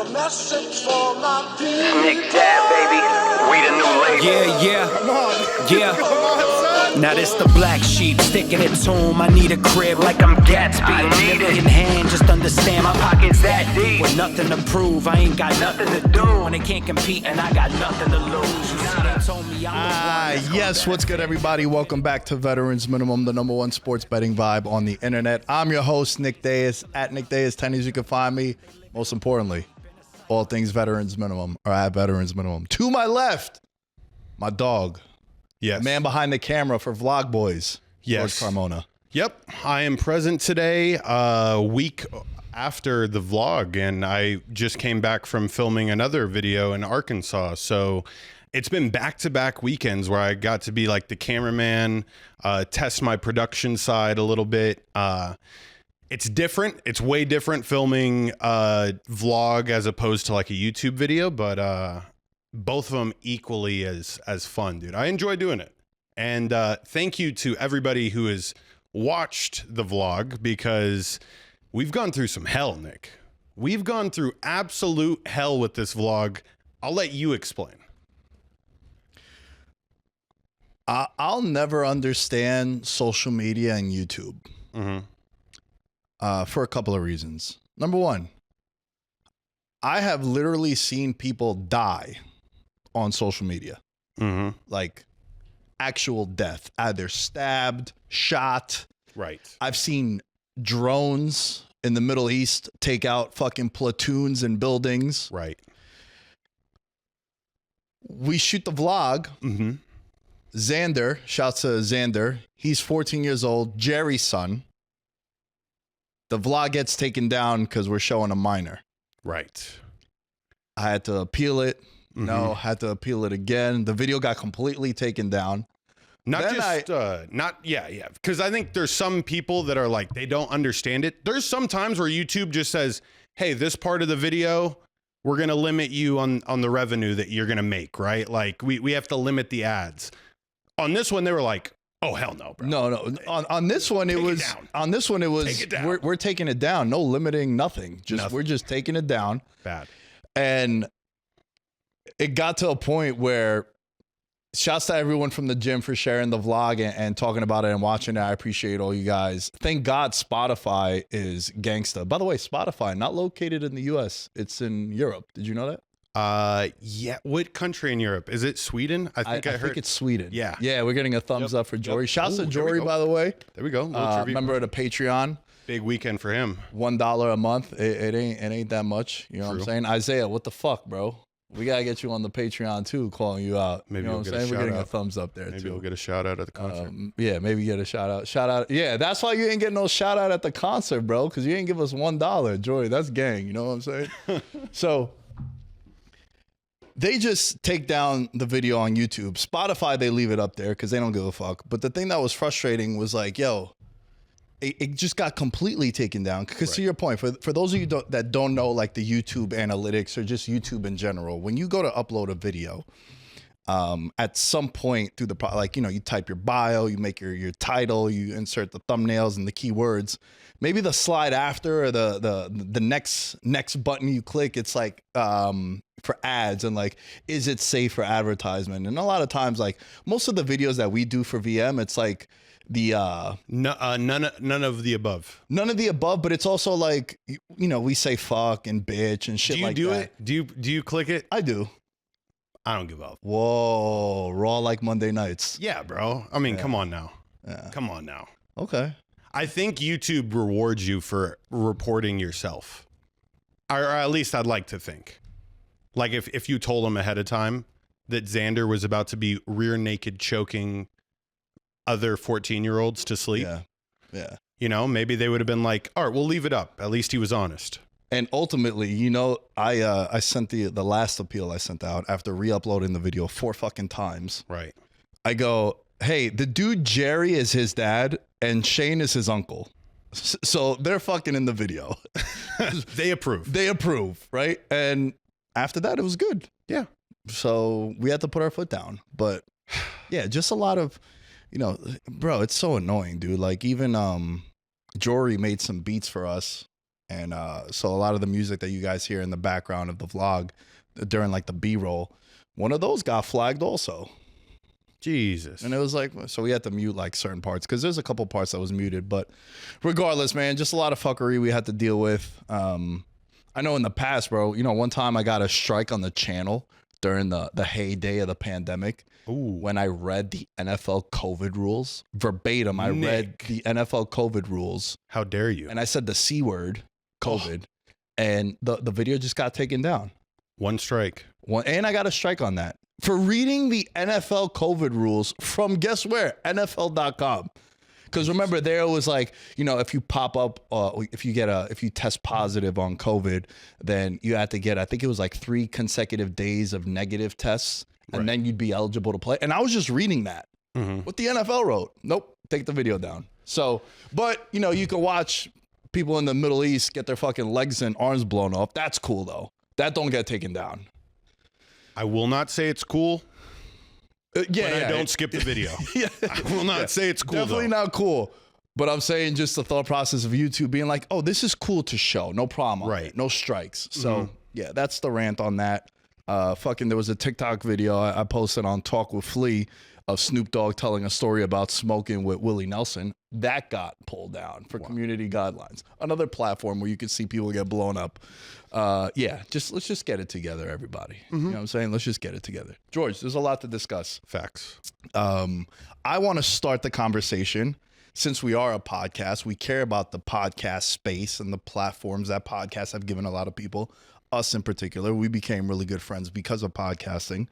a message for my people. Nick Dad, baby. We the new label. Yeah. Come on. Yeah. Come on, son. Now this the black sheep sticking it to him. I need a crib like I'm Gatsby. I need it. In hand, just understand my Pockets that deep. with nothing to prove. I ain't got nothing to do. When they can't compete and I got nothing to lose. You see, they told me I'm the one. Yes, what's good, everybody? Welcome back to Veterans Minimum, the #1 sports betting vibe on the internet. I'm your host, Nick Deas, at Nick Deas 10 as you can find me. Most importantly, all things Veterans Minimum, or at Veterans Minimum. To my left, my dog. Yes. Man behind the camera for Vlog Boys. Yes. George Carmona. Yep. I am present today, a week after the vlog, and I just came back from filming another video in Arkansas. So it's been back-to-back weekends where I got to be like the cameraman, test my production side a little bit. It's different. It's way different filming a vlog as opposed to like a YouTube video, but both of them equally as fun, dude. I enjoy doing it. And thank you to everybody who has watched the vlog, because we've gone through some hell, Nick. We've gone through absolute hell with this vlog. I'll let you explain. I'll never understand social media and YouTube for a couple of reasons. Number one, I have literally seen people die on social media. Like actual death, either stabbed, shot. Right. I've seen drones in the Middle East take out fucking platoons and buildings. Right. We shoot the vlog. Xander, shouts to Xander. He's 14 years old, Jerry's son. The vlog gets taken down because we're showing a minor. Right. I had to appeal it. No, had to appeal it again. The video got completely taken down. Because I think there's some people that are like, they don't understand it. There's some times where YouTube just says, hey, this part of the video, we're going to limit you on the revenue that you're going to make, right? Like we have to limit the ads. On this one, they were like, oh, hell no, bro. No. On this one, it was, we're taking it down. No limiting, nothing. We're just taking it down. Bad. And it got to a point where, shouts to everyone from the gym for sharing the vlog and talking about it and watching it. I appreciate all you guys. Thank God Spotify is gangsta. By the way, Spotify, not located in the US. It's in Europe. Did you know that? Yeah. What country in Europe? Is it Sweden? I think it's Sweden. Yeah. Yeah, we're getting a thumbs up for Jory. Shouts to Jory, by the way. There we go. Member of the Patreon. Big weekend for him. $1 a month. It ain't that much. You know what I'm saying? Isaiah, what the fuck, bro? We gotta get you on the Patreon too, calling you out. Maybe you know we'll what I'm saying? We're getting a thumbs up there. Maybe we'll get a shout out at the concert. Yeah, maybe get a shout out. Shout out. Yeah, that's why you ain't getting no shout out at the concert, bro, because you ain't give us $1. Joy, that's gang. You know what I'm saying? So they just take down the video on YouTube. Spotify, they leave it up there because they don't give a fuck. But the thing that was frustrating was like, yo, it just got completely taken down. Because to your point, for those of you that don't know like the YouTube analytics or just YouTube in general, when you go to upload a video, at some point through the you type your bio, you make your title, you insert the thumbnails and the keywords. Maybe the slide after or the next button you click, it's like for ads and like, is it safe for advertisement? And a lot of times, like most of the videos that we do for VM, it's like none of the above. None of the above, but it's also like, we say fuck and bitch and shit like that. Do you do it? Do you click it? I do. I don't give up. Whoa, raw like Monday nights. Yeah, bro. I mean, come on now. Yeah. Come on now. Okay. I think YouTube rewards you for reporting yourself. Or at least I'd like to think. Like if you told them ahead of time that Xander was about to be rear naked choking other 14-year-olds to sleep. Yeah. Maybe they would have been like, all right, we'll leave it up. At least he was honest. And ultimately, I sent the last appeal I sent out after re-uploading the video 4 fucking times. Right. I go, hey, the dude Jerry is his dad and Shane is his uncle. So they're fucking in the video. They approve. They approve, right? And after that, it was good. Yeah. So we had to put our foot down. But yeah, just a lot of, bro, it's so annoying, dude. Like even Jory made some beats for us And so a lot of the music that you guys hear in the background of the vlog during like the B-roll, one of those got flagged also. Jesus. And it was like, so we had to mute like certain parts because there's a couple parts that was muted. But regardless, man, just a lot of fuckery we had to deal with. I know in the past, bro, you know, one time I got a strike on the channel during the heyday of the pandemic. Ooh. When I read the NFL COVID rules verbatim. I read the NFL COVID rules. How dare you? And I said the C word, COVID, and the video just got taken down. One strike. And I got a strike on that for reading the NFL COVID rules from, guess where? NFL.com. Because remember, there was like, you know, if you pop up, if you test positive on COVID, then you had to get, I think it was like 3 consecutive days of negative tests, and then you'd be eligible to play. And I was just reading that. What the NFL wrote. Nope, take the video down. So, but you know, you can watch people in the Middle East get their fucking legs and arms blown off. That's cool though. That don't get taken down. I will not say it's cool. I don't skip the video. I will not say it's cool. Definitely not cool. But I'm saying just the thought process of YouTube being like, oh, this is cool to show. No problem. Right. No strikes. So yeah, that's the rant on that. There was a TikTok video I posted on Talk with Flea of Snoop Dogg telling a story about smoking with Willie Nelson. That got pulled down for community guidelines. Another platform where you could see people get blown up. Let's just get it together, everybody. You know what I'm saying? Let's just get it together. George, there's a lot to discuss. Facts. I want to start the conversation. Since we are a podcast, we care about the podcast space and the platforms that podcasts have given a lot of people, us in particular. We became really good friends because of podcasting.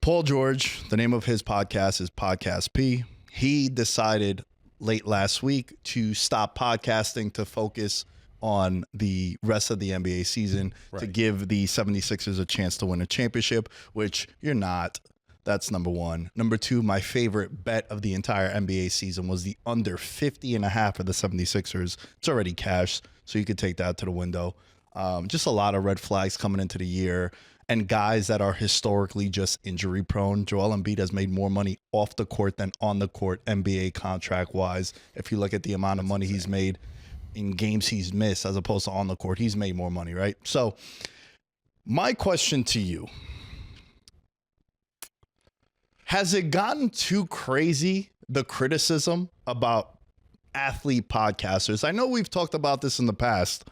Paul George, the name of his podcast is Podcast P. He decided late last week to stop podcasting to focus on the rest of the NBA season, to give the 76ers a chance to win a championship, which you're not. That's number one. Number two, my favorite bet of the entire NBA season was the under 50.5 of the 76ers. It's already cashed, so you could take that to the window. Just a lot of red flags coming into the year, and guys that are historically just injury prone. Joel Embiid has made more money off the court than on the court, NBA contract wise. If you look at the amount of money he's made in games he's missed as opposed to on the court, he's made more money, right? So my question to you, has it gotten too crazy, the criticism about athlete podcasters? I know we've talked about this in the past,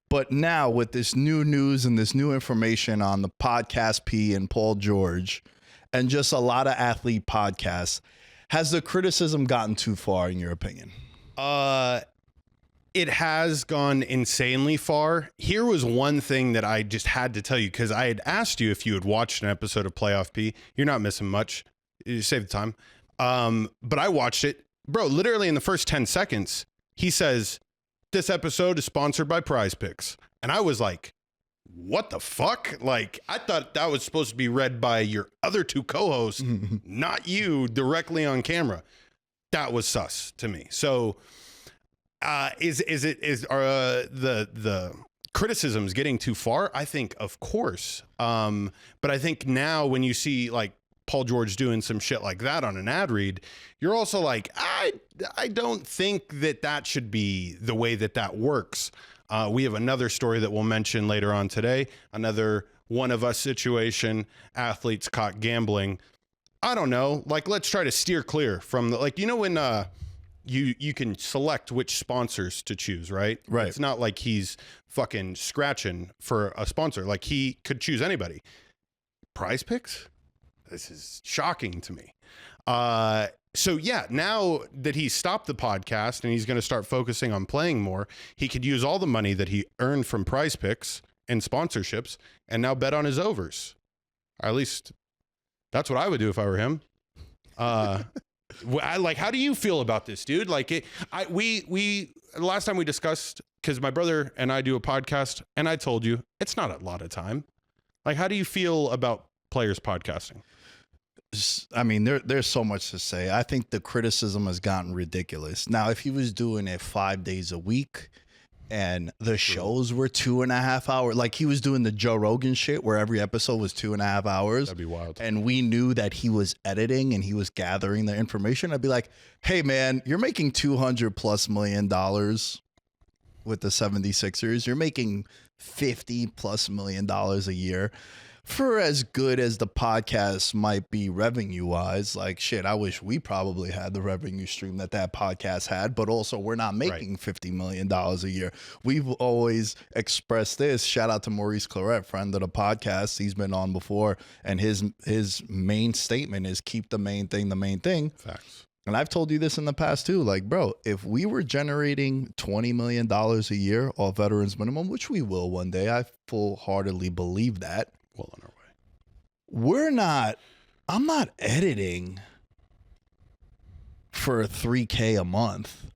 but now with this new news and this new information on the Podcast P and Paul George and just a lot of athlete podcasts, has the criticism gotten too far in your opinion? It has gone insanely far. Here was one thing that I just had to tell you, because I had asked you if you had watched an episode of Playoff P. You're not missing much. You save the time. But I watched it. Bro, literally in the first 10 seconds, he says, this episode is sponsored by Prize Picks. And I was like, what the fuck? Like, I thought that was supposed to be read by your other 2 co-hosts, not you directly on camera. That was sus to me. So are the criticisms getting too far? I think, of course. But I think now when you see like Paul George doing some shit like that on an ad read, you're also like, I don't think that should be the way that works. We have another story that we'll mention later on today. Another one of us situation, athletes caught gambling. I don't know. Like, let's try to steer clear from the, like, you know, when, you can select which sponsors to choose, right? Right. It's not like he's fucking scratching for a sponsor. Like, he could choose anybody. Prize Picks? This is shocking to me. So yeah, now that he's stopped the podcast and he's going to start focusing on playing more, he could use all the money that he earned from Prize Picks and sponsorships and now bet on his overs. Or at least that's what I would do if I were him. How do you feel about this, dude? Like, we last time we discussed, because my brother and I do a podcast, and I told you it's not a lot of time. Like, how do you feel about players podcasting? I mean, there's so much to say. I think the criticism has gotten ridiculous. Now, if he was doing it 5 days a week and the shows were 2.5 hours, like he was doing the Joe Rogan shit where every episode was 2.5 hours. That'd be wild. And we knew that he was editing and he was gathering the information. I'd be like, hey man, you're making $200+ million. with the 76ers. You're making $50+ million a year. For as good as the podcast might be revenue-wise, like, shit, I wish we probably had the revenue stream that podcast had, but also we're not making $50 million a year. We've always expressed this. Shout out to Maurice Claret, friend of the podcast. He's been on before, and his main statement is keep the main thing the main thing. Facts. And I've told you this in the past too. Like, bro, if we were generating $20 million a year off veterans minimum, which we will one day, I full-heartedly believe that. Well on our way. I'm not editing for $3K a month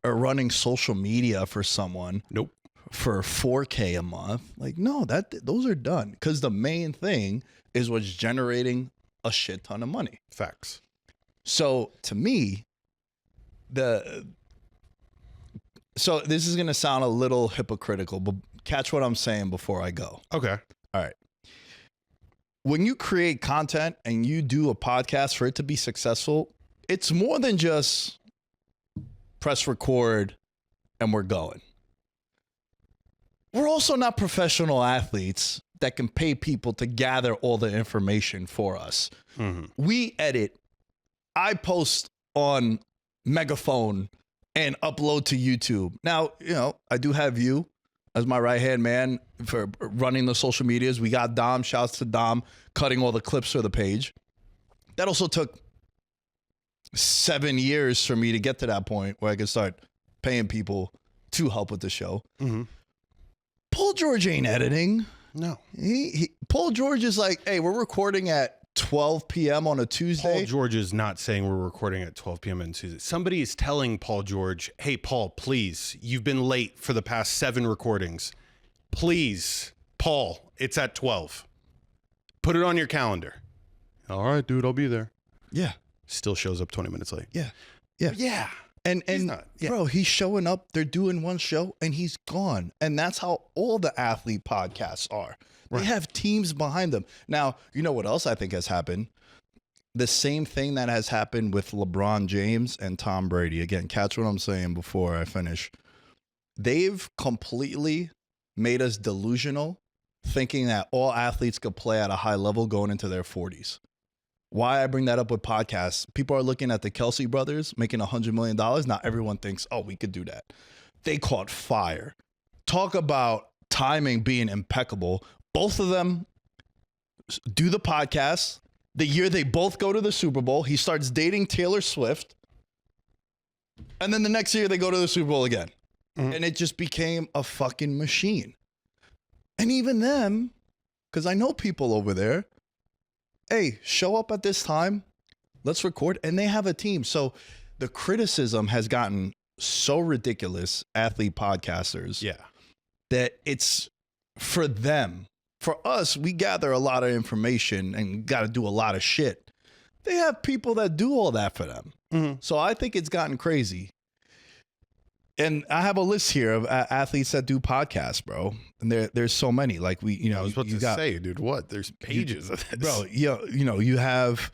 or running social media for someone. Nope. For $4K a month. Like, no, those are done. Because the main thing is what's generating a shit ton of money. Facts. So to me, so this is going to sound a little hypocritical, but catch what I'm saying before I go. Okay. All right. When you create content and you do a podcast, for it to be successful, it's more than just press record and we're going. We're also not professional athletes that can pay people to gather all the information for us. Mm-hmm. We edit. I post on Megaphone and upload to YouTube. Now, I do have you as my right-hand man for running the social medias. We got Dom, shouts to Dom, cutting all the clips for the page. That also took 7 years for me to get to that point where I could start paying people to help with the show. Mm-hmm. Paul George ain't editing. No. Paul George is like, hey, we're recording at 12 p.m. on a Tuesday. Paul George is not saying we're recording at 12 p.m. on Tuesday. Somebody is telling Paul George, hey, Paul, please, you've been late for the past 7 recordings. Please, Paul, it's at 12. Put it on your calendar. All right, dude, I'll be there. Yeah. Still shows up 20 minutes late. Yeah. Yeah. Yeah. And not, yeah. Bro, he's showing up. They're doing one show and he's gone. And that's how all the athlete podcasts are. They have teams behind them. Now, you know what else I think has happened? The same thing that has happened with LeBron James and Tom Brady. Again, catch what I'm saying before I finish. They've completely made us delusional, thinking that all athletes could play at a high level going into their 40s. Why I bring that up with podcasts, people are looking at the Kelsey brothers making $100 million. Not everyone thinks, oh, we could do that. They caught fire. Talk about timing being impeccable. Both of them do the podcast. The year they both go to the Super Bowl, he starts dating Taylor Swift. And then the next year they go to the Super Bowl again. Mm-hmm. And it just became a fucking machine. And even them, because I know people over there, hey, show up at this time. Let's record. And they have a team. So the criticism has gotten so ridiculous, athlete podcasters. Yeah. That it's for them. For us, we gather a lot of information and got to do a lot of shit. They have people that do all that for them. Mm-hmm. So I think it's gotten crazy. And I have a list here of athletes that do podcasts, bro. And there's so many. Like I was about to say, dude, what? There's pages of this, bro. You have.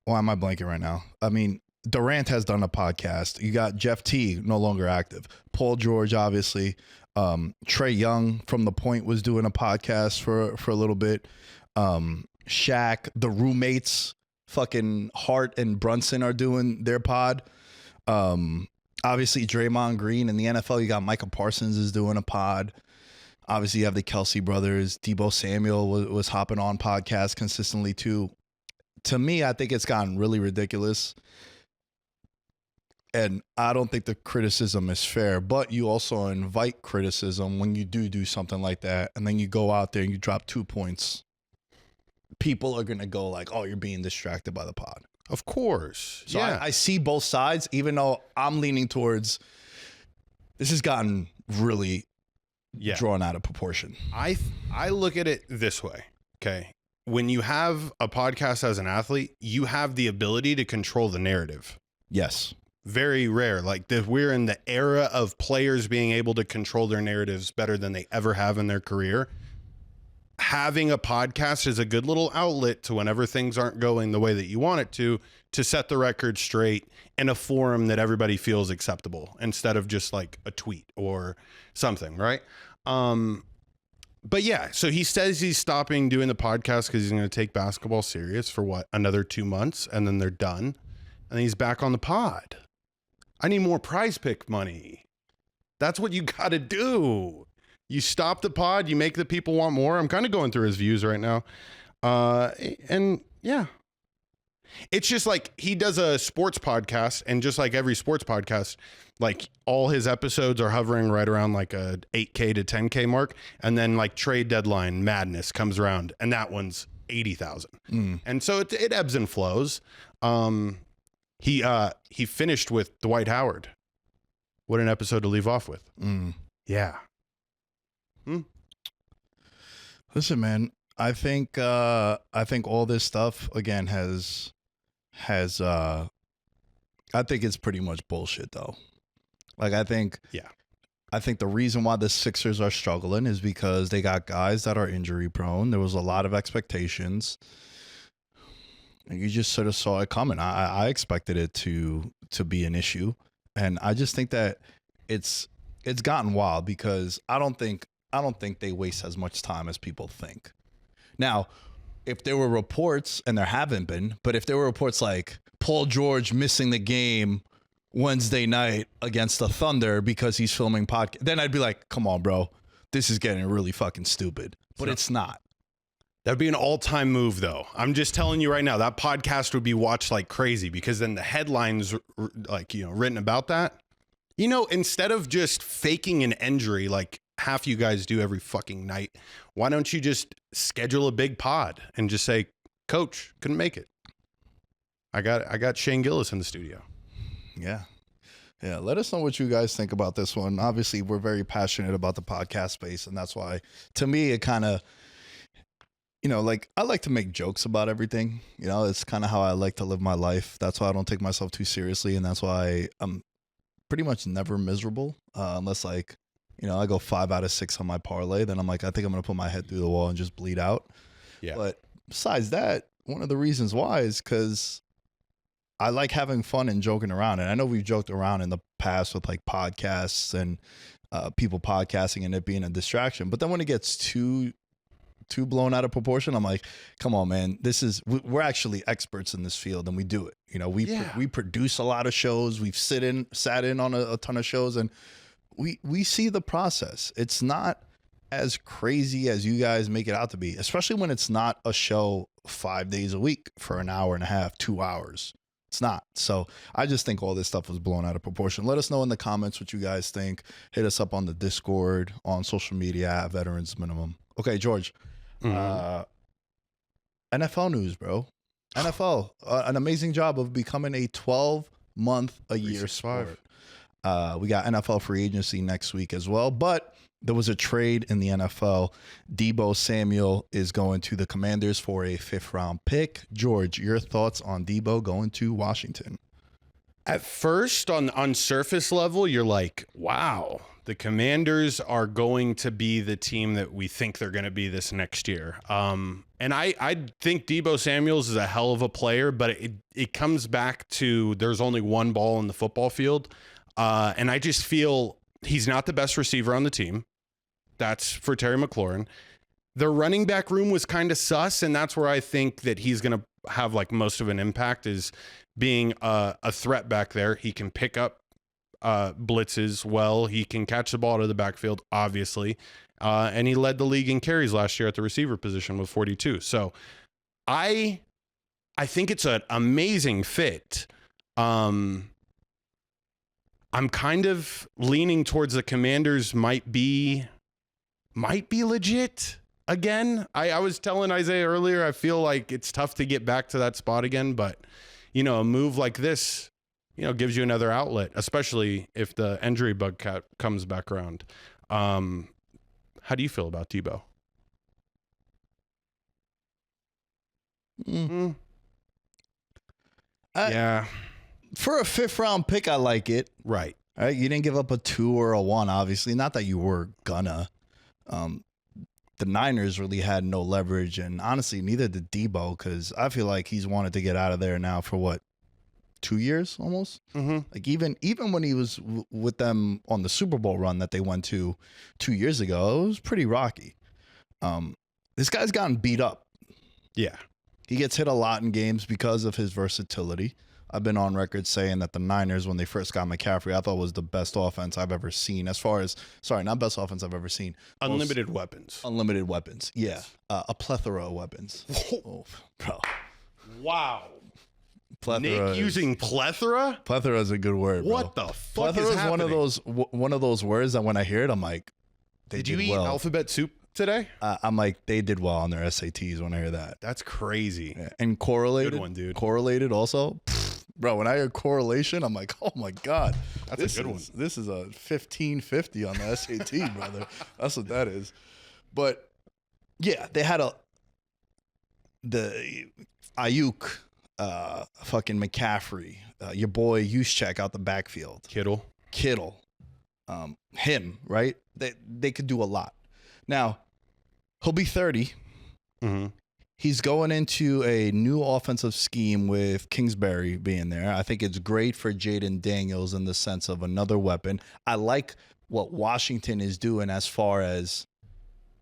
Why am I blanking right now? I mean, Durant has done a podcast. You got Jeff T, no longer active. Paul George, obviously. Trae Young from The Point was doing a podcast for a little bit. Shaq, the roommates, fucking Hart and Brunson are doing their pod. Obviously Draymond Green in the NFL. You got Michael Parsons is doing a pod. Obviously you have the Kelsey brothers. Deebo Samuel was hopping on podcasts consistently too. To me, I think it's gotten really ridiculous. And I don't think the criticism is fair, but you also invite criticism when you do something like that. And then you go out there and you drop 2 points. People are going to go like, oh, you're being distracted by the pod. Of course. So yeah. I see both sides, even though I'm leaning towards this has gotten really drawn out of proportion. I look at it this way. Okay. When you have a podcast as an athlete, you have the ability to control the narrative. Yes. Very rare. Like we're in the era of players being able to control their narratives better than they ever have in their career. Having a podcast is a good little outlet to whenever things aren't going the way that you want it to to set the record straight in a forum that everybody feels acceptable instead of just like a tweet or something, right? But yeah, so he says he's stopping doing the podcast because he's going to take basketball serious for what, another 2 months, and then they're done. And he's back on the pod. I need more Prize Pick money. That's what you got to do. You stop the pod, you make the people want more. I'm kind of going through his views right now. And yeah, it's just like he does a sports podcast, and just like every sports podcast, like all his episodes are hovering right around like a 8K to 10K mark. And then like trade deadline madness comes around, and that one's 80,000. And so it ebbs and flows. He finished with Dwight Howard. What an episode to leave off with. Yeah. Listen, man, I think all this stuff again I think it's pretty much bullshit though. Like I think the reason why the Sixers are struggling is because they got guys that are injury prone. There was a lot of expectations. And you just sort of saw it coming. I expected it to be an issue. And I just think that it's gotten wild because I don't think they waste as much time as people think. Now, if there were reports, and there haven't been, but if there were reports like Paul George missing the game Wednesday night against the Thunder because he's filming podcast, then I'd be like, come on, bro, this is getting really fucking stupid. But it's not. That'd be an all-time move, though. I'm just telling you right now, that podcast would be watched like crazy because then the headlines, like, written about that, instead of just faking an injury like half you guys do every fucking night, why don't you just schedule a big pod and just say, Coach, couldn't make it. I got Shane Gillis in the studio. Yeah. Let us know what you guys think about this one. Obviously, we're very passionate about the podcast space, and that's why, to me, it kind of, like I like to make jokes about everything. It's kind of how I like to live my life. That's why I don't take myself too seriously, and that's why I'm pretty much never miserable unless like, I go 5 out of 6 on my parlay. Then I'm like, I think I'm going to put my head through the wall and just bleed out. Yeah. But besides that, one of the reasons why is because I like having fun and joking around. And I know we've joked around in the past with like podcasts and people podcasting and it being a distraction. But then when it gets too blown out of proportion, I'm like, come on, man, we're actually experts in this field and we do it. We produce a lot of shows. We've sat in on a ton of shows, and we see the process. It's not as crazy as you guys make it out to be, especially when it's not a show 5 days a week for an hour and a half, 2 hours. It's not. So I just think all this stuff was blown out of proportion. Let us know in the comments what you guys think. Hit us up on the Discord, on social media at Veterans Minimum. Okay, George. NFL news, bro. NFL, an amazing job of becoming a 12-month-a-year sport. We got NFL free agency next week as well, but there was a trade in the NFL. Deebo Samuel is going to the Commanders for a 5th-round pick. George, your thoughts on Deebo going to Washington? At first, on surface level, you're like, wow, the Commanders are going to be the team that we think they're going to be this next year. And I think Deebo Samuels is a hell of a player, but it comes back to there's only one ball in the football field. And I just feel he's not the best receiver on the team. That's for Terry McLaurin. The running back room was kind of sus, and that's where I think that he's going to have like most of an impact, is being a threat back there. He can pick up blitzes well. He can catch the ball to the backfield, obviously. And he led the league in carries last year at the receiver position with 42. So I think it's an amazing fit. I'm kind of leaning towards the Commanders might be legit again. I was telling Isaiah earlier, I feel like it's tough to get back to that spot again, but a move like this, gives you another outlet, especially if the injury bug comes back around. How do you feel about Deebo? Yeah. For a 5th-round pick, I like it. Right. All right. You didn't give up a 2 or a 1, obviously. Not that you were gonna. The Niners really had no leverage, and honestly, neither did Deebo, because I feel like he's wanted to get out of there now for 2 years almost. Like even when he was with them on the Super Bowl run that they went to 2 years ago, it was pretty rocky. This guy's gotten beat up. Yeah. He gets hit a lot in games because of his versatility. I've been on record saying that the Niners, when they first got McCaffrey, I thought was the best offense I've ever seen. Not best offense I've ever seen. Unlimited weapons. Unlimited weapons. Yeah. A plethora of weapons. Oh, bro. Wow. Plethora. Nick using plethora? Plethora is a good word, bro. What the fuck Plethora is happening? one of those words that when I hear it, I'm like, did you eat alphabet soup today? I'm like, they did well on their SATs when I hear that. That's crazy. Yeah. And correlated. Good one, dude. Correlated also. Bro, when I hear correlation, I'm like, oh my God. That's a good one. This is a 1550 on the SAT, brother. That's what that is. But yeah, they had the Ayuk, fucking McCaffrey, your boy Juszczyk out the backfield. Kittle. Him, right? They could do a lot. Now, he'll be 30. He's going into a new offensive scheme with Kingsbury being there. I think it's great for Jaden Daniels in the sense of another weapon. I like what Washington is doing as far as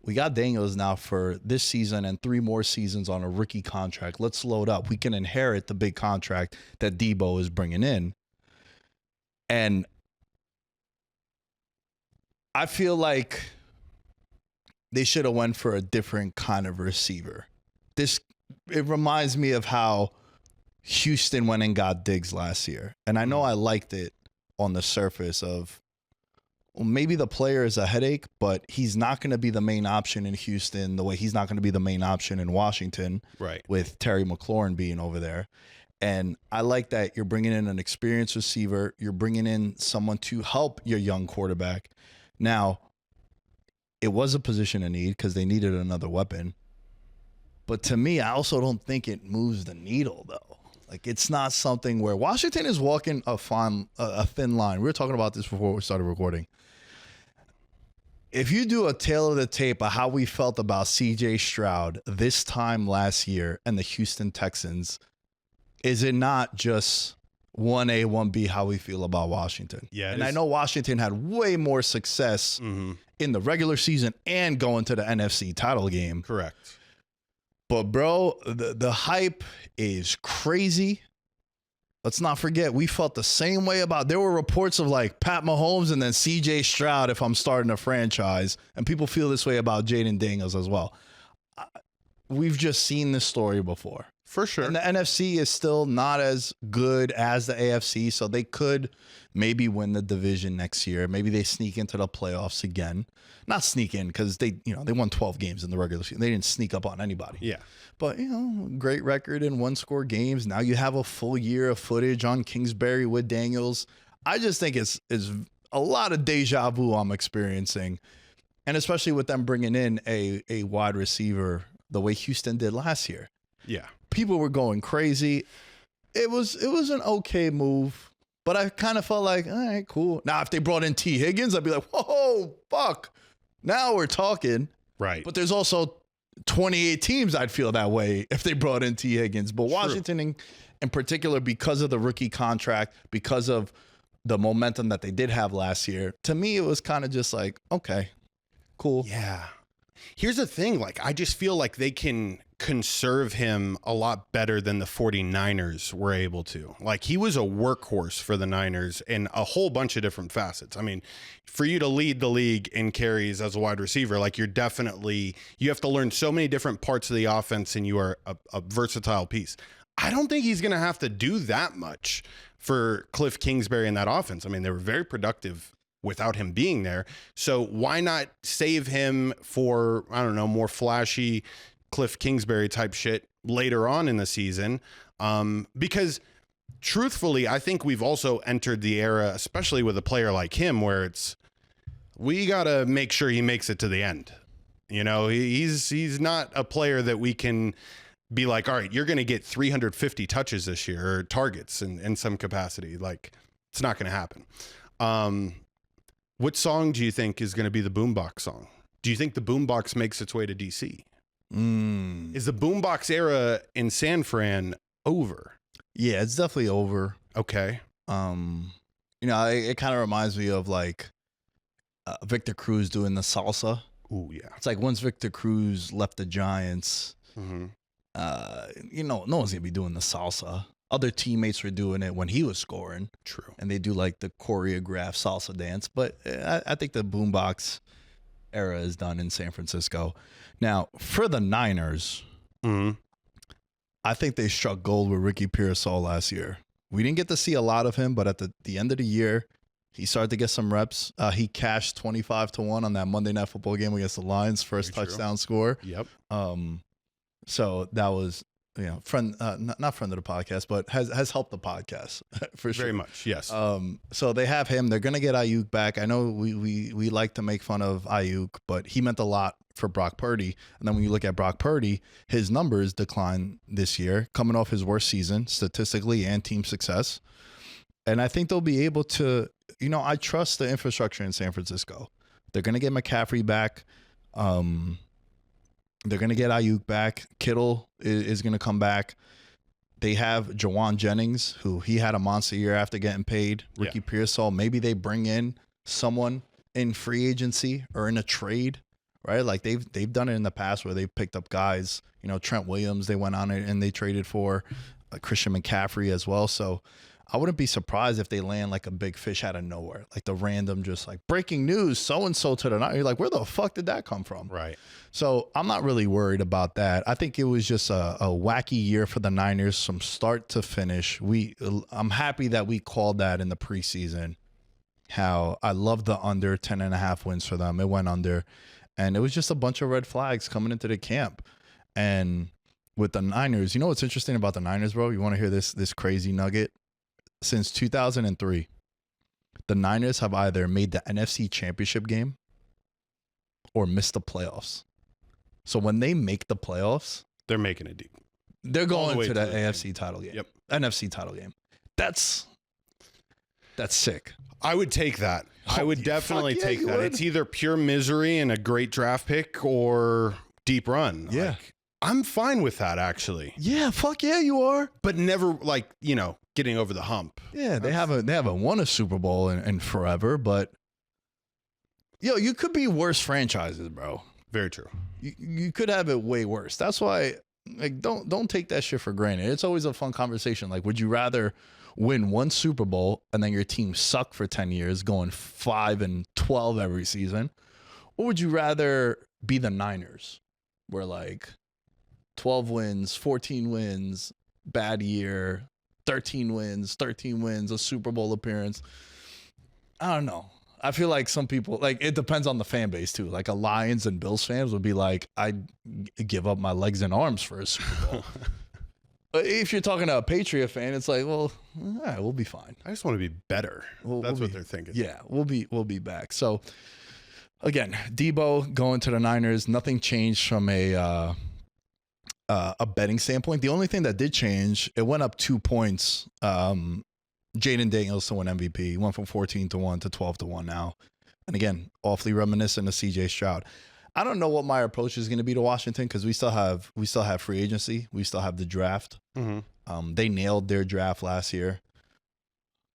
we got Daniels now for this season and 3 more seasons on a rookie contract. Let's load up. We can inherit the big contract that Deebo is bringing in. And I feel like they should have went for a different kind of receiver. It reminds me of how Houston went and got Diggs last year. And I know I liked it on the surface of, well, maybe the player is a headache, but he's not going to be the main option in Houston the way he's not going to be the main option in Washington, right? With Terry McLaurin being over there. And I like that you're bringing in an experienced receiver. You're bringing in someone to help your young quarterback. Now, it was a position of need because they needed another weapon. But to me, I also don't think it moves the needle, though. Like, it's not something where Washington is walking a thin line. We were talking about this before we started recording. If you do a tail of the tape of how we felt about C.J. Stroud this time last year and the Houston Texans, is it not just 1A, 1B how we feel about Washington? Yeah. And I know Washington had way more success in the regular season and going to the NFC title game. Correct. But, bro, the hype is crazy. Let's not forget, we felt the same way about, there were reports of like Pat Mahomes and then C.J. Stroud if I'm starting a franchise. And people feel this way about Jaden Daniels as well. We've just seen this story before. For sure. And the NFC is still not as good as the AFC, so they could maybe win the division next year. Maybe they sneak into the playoffs again. Not sneak in because they won 12 games in the regular season. They didn't sneak up on anybody. Yeah. But, great record in 1-score games. Now you have a full year of footage on Kingsbury with Daniels. I just think it's a lot of deja vu I'm experiencing. And especially with them bringing in a wide receiver the way Houston did last year. Yeah. People were going crazy. It was an okay move, but I kind of felt like, all right, cool. Now, if they brought in T. Higgins, I'd be like, whoa, fuck. Now we're talking. Right. But there's also 28 teams I'd feel that way if they brought in T. Higgins. But Washington in particular, because of the rookie contract, because of the momentum that they did have last year, to me, it was kind of just like, okay, cool. Yeah. Here's the thing. Like, I just feel like they can conserve him a lot better than the 49ers were able to. Like, he was a workhorse for the Niners in a whole bunch of different facets. I mean, for you to lead the league in carries as a wide receiver, like, you have to learn so many different parts of the offense, and you are a versatile piece. I don't think he's going to have to do that much for Cliff Kingsbury in that offense. I mean, they were very productive without him being there. So why not save him for, I don't know, more flashy Cliff Kingsbury type shit later on in the season? Because truthfully, I think we've also entered the era, especially with a player like him, where we got to make sure he makes it to the end. He's not a player that we can be like, all right, you're going to get 350 touches this year, or targets in some capacity. Like, it's not going to happen. What song do you think is going to be the boombox song? Do you think the boombox makes its way to DC? Is the boombox era in San Fran over? Yeah, it's definitely over. Okay. It kind of reminds me of like Victor Cruz doing the salsa. Ooh, yeah. It's like once Victor Cruz left the Giants, Mm-hmm. no one's gonna be doing the salsa. Other teammates were doing it when he was scoring. True. And they do like the choreographed salsa dance. But I think the boombox era is done in San Francisco. Now, for the Niners, I think they struck gold with Ricky Pearsall last year. We didn't get to see a lot of him, but at the end of the year, he started to get some reps. He cashed 25-1 on that Monday Night Football game against the Lions, first touchdown score. Yep. So that was, friend, not friend of the podcast, but has helped the podcast for sure. Very much, yes. So they have him. They're gonna get Ayuk back. I know we like to make fun of Ayuk, but he meant a lot for Brock Purdy. And then when you look at Brock Purdy, his numbers declined this year, coming off his worst season statistically and team success. And I think they'll be able to, I trust the infrastructure in San Francisco. They're gonna get McCaffrey back. They're going to get Ayuk back. Kittle is going to come back. They have Jawan Jennings, who he had a monster year after getting paid. Ricky Pearsall. Maybe they bring in someone in free agency or in a trade, right? Like they've done it in the past where they picked up guys. Trent Williams, they went on it and they traded for Christian McCaffrey as well. So I wouldn't be surprised if they land like a big fish out of nowhere, like the random, just like breaking news, so-and-so to the night. You're like, where the fuck did that come from? Right. So I'm not really worried about that. I think it was just a wacky year for the Niners from start to finish. I'm happy that we called that in the preseason. How I love the under 10.5 wins for them. It went under, and it was just a bunch of red flags coming into the camp. And with the Niners, what's interesting about the Niners, bro? You want to hear this crazy nugget? Since 2003, the Niners have either made the NFC Championship game or missed the playoffs. So when they make the playoffs, they're making it deep. They're going to the AFC title game. Yep. NFC title game. That's sick. I would take that. I would definitely take that. Would. It's either pure misery and a great draft pick or deep run. Yeah. Like, I'm fine with that, actually. Yeah, fuck yeah, you are. But never, getting over the hump. Yeah, they haven't won a Super Bowl in forever, but you could be worse franchises, bro. Very true. You could have it way worse. That's why, like, don't take that shit for granted. It's always a fun conversation. Like, would you rather win one Super Bowl and then your team suck for 10 years, going 5-12 every season, or would you rather be the Niners, where like 12 wins, 14 wins, bad year, 13 wins, a Super Bowl appearance? I don't know. I feel like some people, like, it depends on the fan base too. Like a Lions and Bills fans would be like, I'd give up my legs and arms for a Super Bowl. But if you're talking to a Patriot fan, it's like, well, all right, we'll be fine. I just want to be better. That's what they're thinking. Yeah, we'll be back. So again, Deebo going to the Niners, nothing changed from a betting standpoint. The only thing that did change, it went up 2 points. Jaden Daniels to win MVP. He went from 14-1 to 12-1 now. And again, awfully reminiscent of CJ Stroud. I don't know what my approach is going to be to Washington because we still have free agency. We still have the draft. Mm-hmm. They nailed their draft last year.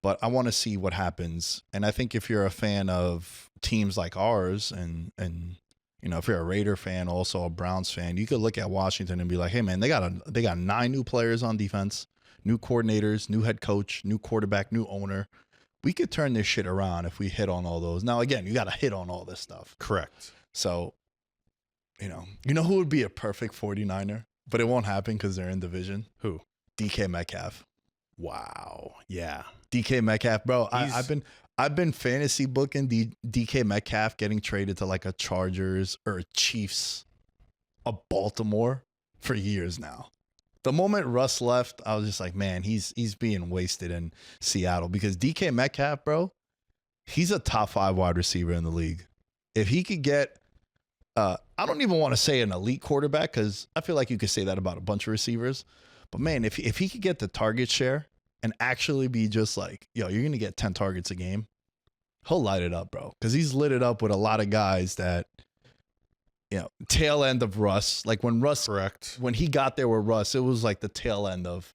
But I want to see what happens. And I think if you're a fan of teams like ours and if you're a Raider fan, also a Browns fan, you could look at Washington and be like, hey man, they got 9 new players on defense, new coordinators, new head coach, new quarterback, new owner. We could turn this shit around if we hit on all those. Now, again, you got to hit on all this stuff. Correct. So, you know who would be a perfect 49er, but it won't happen because they're in division? Who? DK Metcalf. Wow. Yeah. DK Metcalf, bro. I've been fantasy booking DK Metcalf getting traded to like a Chargers or a Chiefs, a Baltimore for years now. The moment Russ left, I was just like, man, he's being wasted in Seattle because DK Metcalf, bro, he's a top 5 wide receiver in the league. If he could get, I don't even want to say an elite quarterback because I feel like you could say that about a bunch of receivers. But man, if he could get the target share and actually be just like, yo, you're going to get 10 targets a game, he'll light it up, bro. Because he's lit it up with a lot of guys that, tail end of Russ. Like when Russ, correct. When he got there with Russ, it was like the tail end of,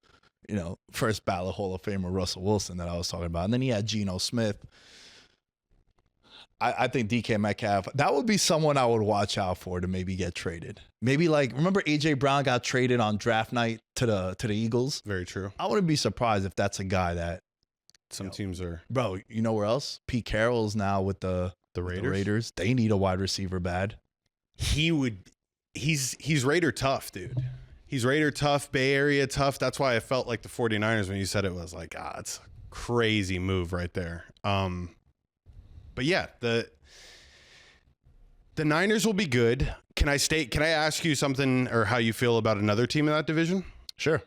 first ballot Hall of Famer Russell Wilson that I was talking about. And then he had Geno Smith. I think DK Metcalf, that would be someone I would watch out for to maybe get traded. Maybe remember AJ Brown got traded on draft night to the Eagles? Very true. I wouldn't be surprised if that's a guy that some teams are. Bro, you know where else? Pete Carroll's now with the Raiders. They need a wide receiver bad. He's Raider tough, dude. He's Raider tough, Bay Area tough. That's why I felt like the 49ers when you said it was like, it's a crazy move right there. But yeah, the Niners will be good. Can I ask you something or how you feel about another team in that division? Sure.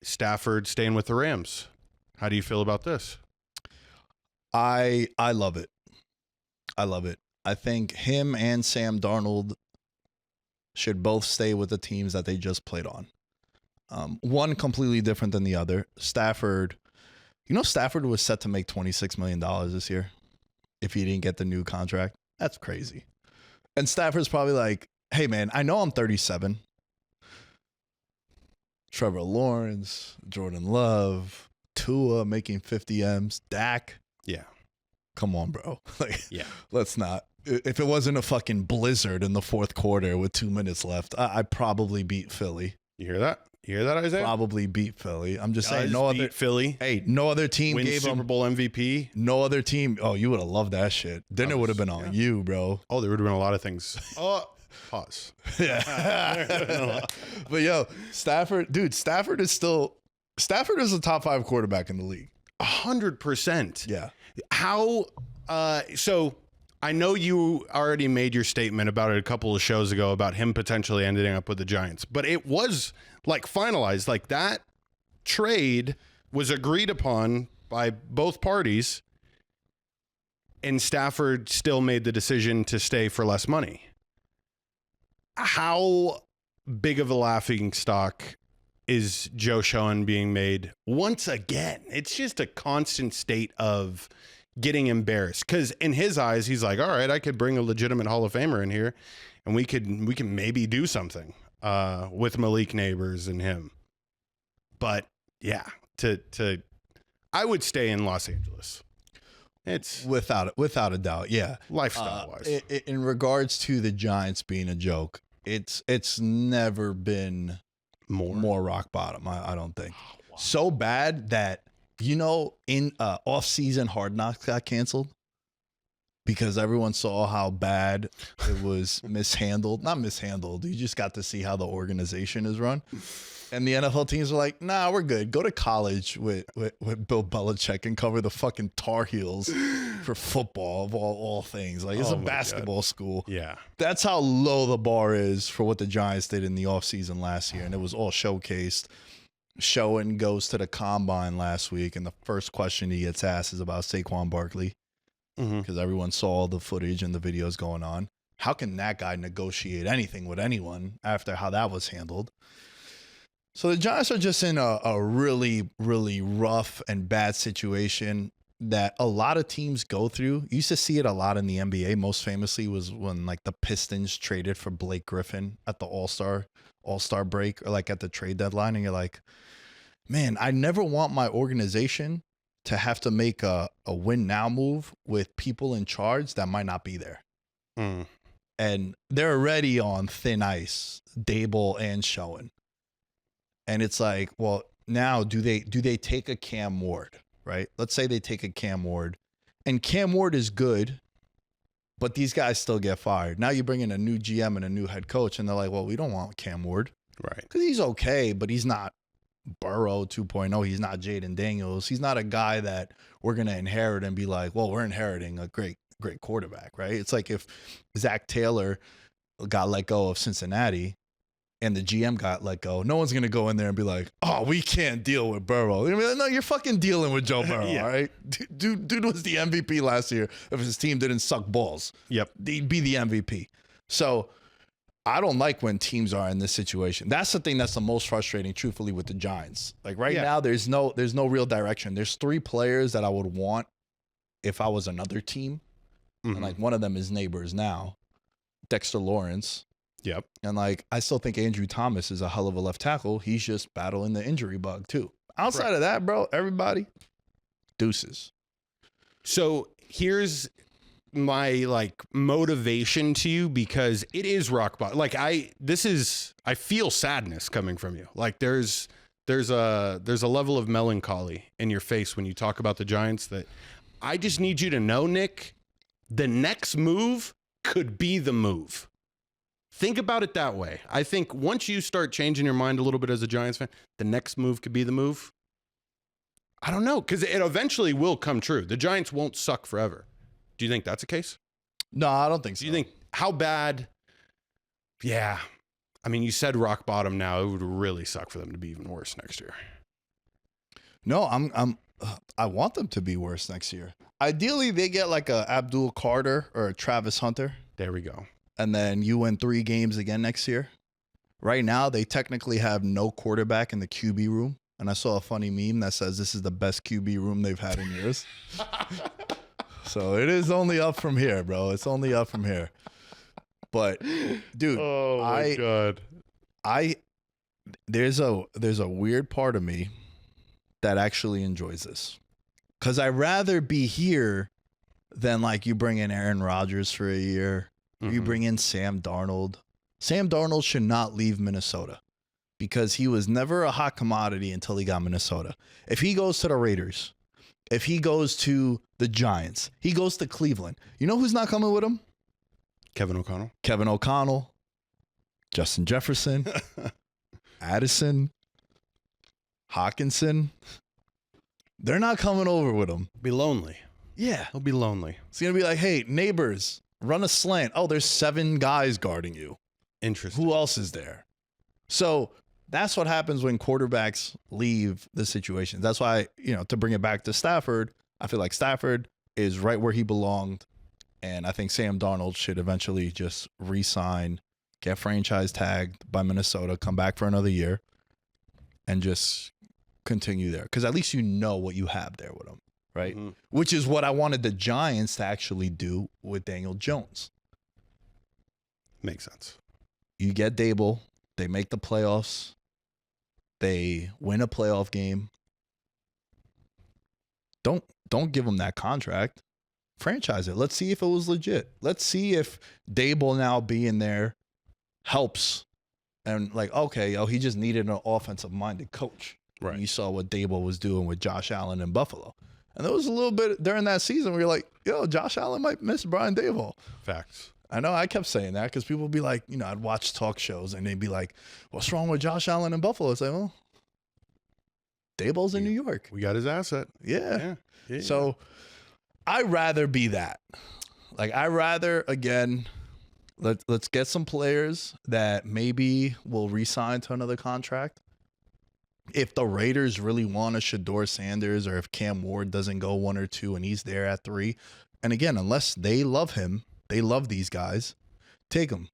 Stafford staying with the Rams. How do you feel about this? I love it. I love it. I think him and Sam Darnold should both stay with the teams that they just played on. One completely different than the other. Stafford, Stafford was set to make $26 million this year if he didn't get the new contract. That's crazy. And Stafford's probably like, hey, man, I know I'm 37. Trevor Lawrence, Jordan Love, Tua making 50 M's, Dak. Yeah. Come on, bro. Yeah. Let's not. If it wasn't a fucking blizzard in the fourth quarter with 2 minutes left, I'd probably beat Philly. You hear that? You hear that, Isaiah? Probably beat Philly. I'm just saying, Philly. Hey, no other team Win gave Super Bowl MVP. No other team. Oh, you would have loved that shit. Then it would have been on you, bro. Oh, there would have been a lot of things. Oh, pause. Yeah. But yo, Stafford is a top 5 quarterback in the league. 100%. Yeah. How? So I know you already made your statement about it a couple of shows ago about him potentially ending up with the Giants, but it was finalized. Like that trade was agreed upon by both parties, and Stafford still made the decision to stay for less money. How big of a laughing stock is Joe Schoen being made once again? It's just a constant state of getting embarrassed, because in his eyes, he's like, all right, I could bring a legitimate Hall of Famer in here and we can maybe do something with Malik Neighbors and him. But yeah, I would stay in Los Angeles. It's without a doubt. Yeah. Lifestyle wise. In regards to the Giants being a joke, it's never been more rock bottom. I don't think. Oh, wow. So bad that, in off-season Hard Knocks got canceled because everyone saw how bad it was mishandled. Not mishandled. You just got to see how the organization is run. And the NFL teams are like, nah, we're good. Go to college with Bill Belichick and cover the fucking Tar Heels for football of all things. Like, it's a basketball school. Yeah. That's how low the bar is for what the Giants did in the offseason last year. And it was all showcased. Schoen goes to the combine last week, and the first question he gets asked is about Saquon Barkley, because everyone saw the footage and the videos going on. How can that guy negotiate anything with anyone after how that was handled? So the Giants are just in a really, really rough and bad situation that a lot of teams go through. You used to see it a lot in the NBA. Most famously was when the Pistons traded for Blake Griffin at the All-Star break, or at the trade deadline, and you're like, man, I never want my organization to have to make a win now move with people in charge that might not be there. And they're already on thin ice, Deebo and Schoen. And it's like, well, now do they take a Cam Ward, right? Let's say they take a Cam Ward, and Cam Ward is good, but these guys still get fired. Now you bring in a new GM and a new head coach, and they're like, well, we don't want Cam Ward. Right. Because he's okay, but he's not Burrow 2.0. He's not Jaden Daniels. He's not a guy that we're going to inherit and be like, well, we're inheriting a great quarterback, right? It's like if Zach Taylor got let go of Cincinnati and the GM got let go, no one's going to go in there and be like, oh, we can't deal with Burrow. You're like, no, you're fucking dealing with Joe Burrow, all right? Dude was the MVP last year if his team didn't suck balls. Yep. He'd be the MVP. So I don't like when teams are in this situation. That's the thing that's the most frustrating, truthfully, with the Giants. Now, there's no real direction. There's 3 players that I would want if I was another team. And one of them is Neighbors now, Dexter Lawrence. Yep. And I still think Andrew Thomas is a hell of a left tackle. He's just battling the injury bug too. Outside of that, bro, everybody, deuces. So here's my like motivation to you, because it is rock bottom. Like I feel sadness coming from you. Like there's a level of melancholy in your face when you talk about the Giants that I just need you to know, Nick, the next move could be the move. Think about it that way. I think once you start changing your mind a little bit as a Giants fan, the next move could be the move. I don't know, because it eventually will come true. The Giants won't suck forever. Do you think that's the case? No, I don't think so. Do you think how bad? Yeah. I mean, you said rock bottom now. It would really suck for them to be even worse next year. No, I want them to be worse next year. Ideally, they get like a Abdul Carter or a Travis Hunter. There we go. And then you win 3 games again next year. Right now, they technically have no quarterback in the QB room. And I saw a funny meme that says this is the best QB room they've had in years. So it is only up from here, bro. It's only up from here. But, dude, Oh my God. There's a weird part of me that actually enjoys this. Because I'd rather be here than like you bring in Aaron Rodgers for a year. You bring in Sam Darnold. Sam Darnold should not leave Minnesota because he was never a hot commodity until he got Minnesota. If he goes to the Raiders, if he goes to the Giants, he goes to Cleveland. You know who's not coming with him? Kevin O'Connell. Kevin O'Connell, Justin Jefferson, Addison, Hawkinson. They're not coming over with him. Be lonely. Yeah. He'll be lonely. It's going to be like, hey, neighbors, run a slant. Oh, there's 7 guys guarding you. Interesting. Who else is there? So that's what happens when quarterbacks leave the situation. That's why, to bring it back to Stafford, I feel like Stafford is right where he belonged. And I think Sam Darnold should eventually just re-sign, get franchise tagged by Minnesota, come back for another year, and just continue there. Because at least you know what you have there with him, right? Mm-hmm. Which is what I wanted the Giants to actually do with Daniel Jones. Makes sense. You get Deebo, they make the playoffs, they win a playoff game. Don't give him that contract. Franchise it. Let's see if it was legit. Let's see if Deebo now being there helps. And like, okay, he just needed an offensive-minded coach. Right. And you saw what Deebo was doing with Josh Allen in Buffalo. And there was a little bit during that season where you're like, Josh Allen might miss Brian Daboll. Facts. I know I kept saying that because people would be like, I'd watch talk shows and they'd be like, what's wrong with Josh Allen in Buffalo? It's like, well, Daboll's in New York. We got his asset. Yeah. So I'd rather be that. Like, I'd rather, again, let's get some players that maybe will re-sign to another contract. If the Raiders really want a Shedeur Sanders, or if Cam Ward doesn't go 1 or 2 and he's there at 3. And again, unless they love him, they love these guys, take them.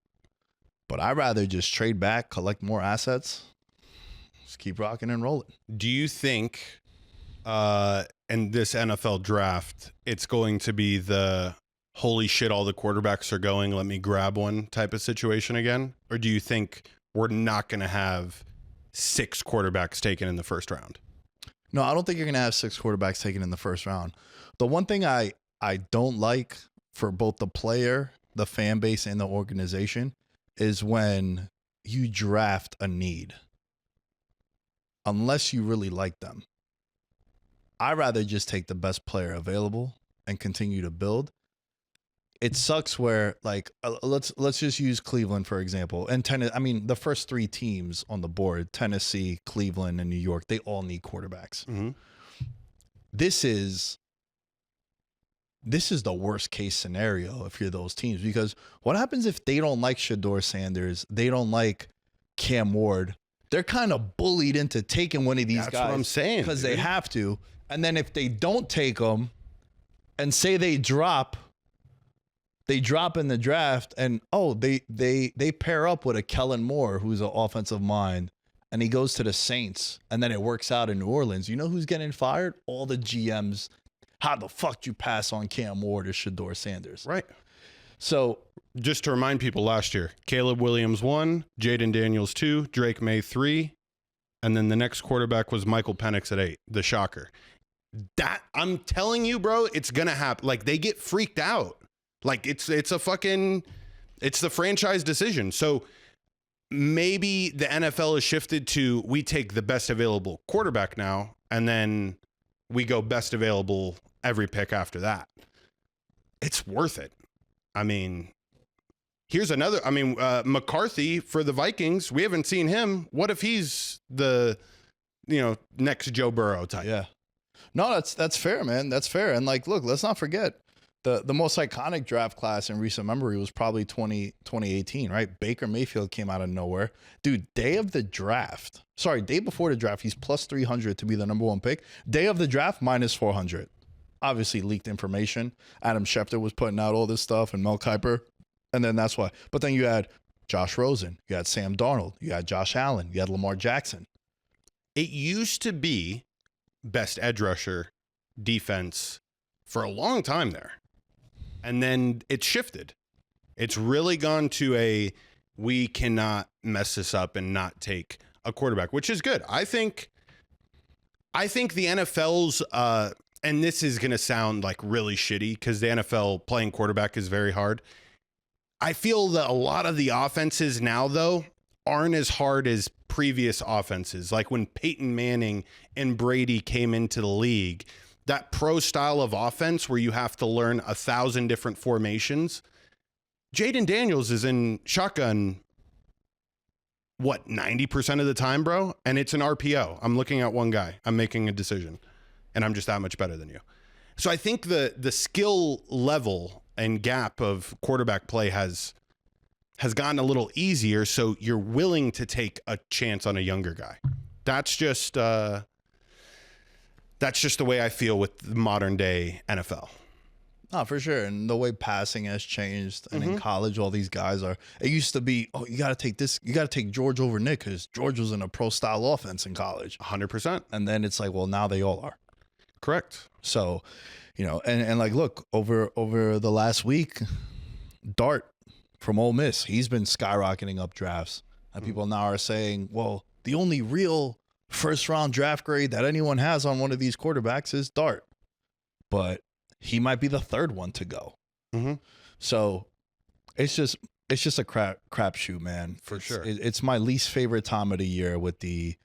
But I'd rather just trade back, collect more assets, just keep rocking and rolling. Do you think in this NFL draft, it's going to be the holy shit, all the quarterbacks are going, let me grab one type of situation again? Or do you think we're not going to have 6 quarterbacks taken in the first round? No, I don't think you're going to have 6 quarterbacks taken in the first round. The one thing I don't like for both the player, the fan base, and the organization is when you draft a need. Unless you really like them. I'd rather just take the best player available and continue to build. It sucks where, like, let's just use Cleveland, for example. And the first 3 teams on the board, Tennessee, Cleveland, and New York, they all need quarterbacks. Mm-hmm. This is the worst case scenario if you're those teams, because what happens if they don't like Shedeur Sanders, they don't like Cam Ward? They're kind of bullied into taking one of these guys. That's what I'm saying. Because they have to. And then if they don't take them and say they drop in the draft and, they pair up with a Kellen Moore, who's an offensive mind, and he goes to the Saints, and then it works out in New Orleans. You know who's getting fired? All the GMs. How the fuck you pass on Cam Ward or Shedeur Sanders? Right. So just to remind people, last year, Caleb Williams 1, Jaden Daniels 2, Drake May 3, And then the next quarterback was Michael Penix at 8, the shocker. That, I'm telling you, bro, it's going to happen. Like, they get freaked out. Like, it's the franchise decision. So maybe the NFL has shifted to, we take the best available quarterback now, and then we go best available every pick after that. It's worth it. I mean, here's another. I mean, McCarthy for the Vikings, we haven't seen him. What if he's the, next Joe Burrow type? Yeah. No, that's fair, man. That's fair. And like, look, let's not forget the most iconic draft class in recent memory was probably 2018, right? Baker Mayfield came out of nowhere. Dude, day before the draft, he's plus 300 to be the number 1 pick. Day of the draft, minus 400. Obviously leaked information. Adam Schefter was putting out all this stuff and Mel Kiper. And then that's why. But then you had Josh Rosen, you had Sam Darnold, you had Josh Allen, you had Lamar Jackson. It used to be best edge rusher defense for a long time there. And then it's shifted. It's really gone to we cannot mess this up and not take a quarterback, which is good. I think the NFL's, and this is going to sound like really shitty because the NFL playing quarterback is very hard. I feel that a lot of the offenses now, though, aren't as hard as previous offenses. Like when Peyton Manning and Brady came into the league, that pro style of offense where you have to learn 1,000 different formations. Jaden Daniels is in shotgun, 90% of the time, bro? And it's an RPO. I'm looking at one guy. I'm making a decision. And I'm just that much better than you. So I think the skill level and gap of quarterback play has gotten a little easier, so you're willing to take a chance on a younger guy. That's just the way I feel with the modern day NFL. No, for sure. And the way passing has changed. And in college, all these guys it used to be, you got to take this. You got to take George over Nick because George was in a pro style offense in college. 100%. And then it's like, well, now they all are. Correct. So, and like, look, over the last week, Dart from Ole Miss, he's been skyrocketing up drafts. And people now are saying, well, the only real first round draft grade that anyone has on one of these quarterbacks is Dart. But he might be the third one to go. So it's just a crapshoot, man. For sure. It's my least favorite time of the year with the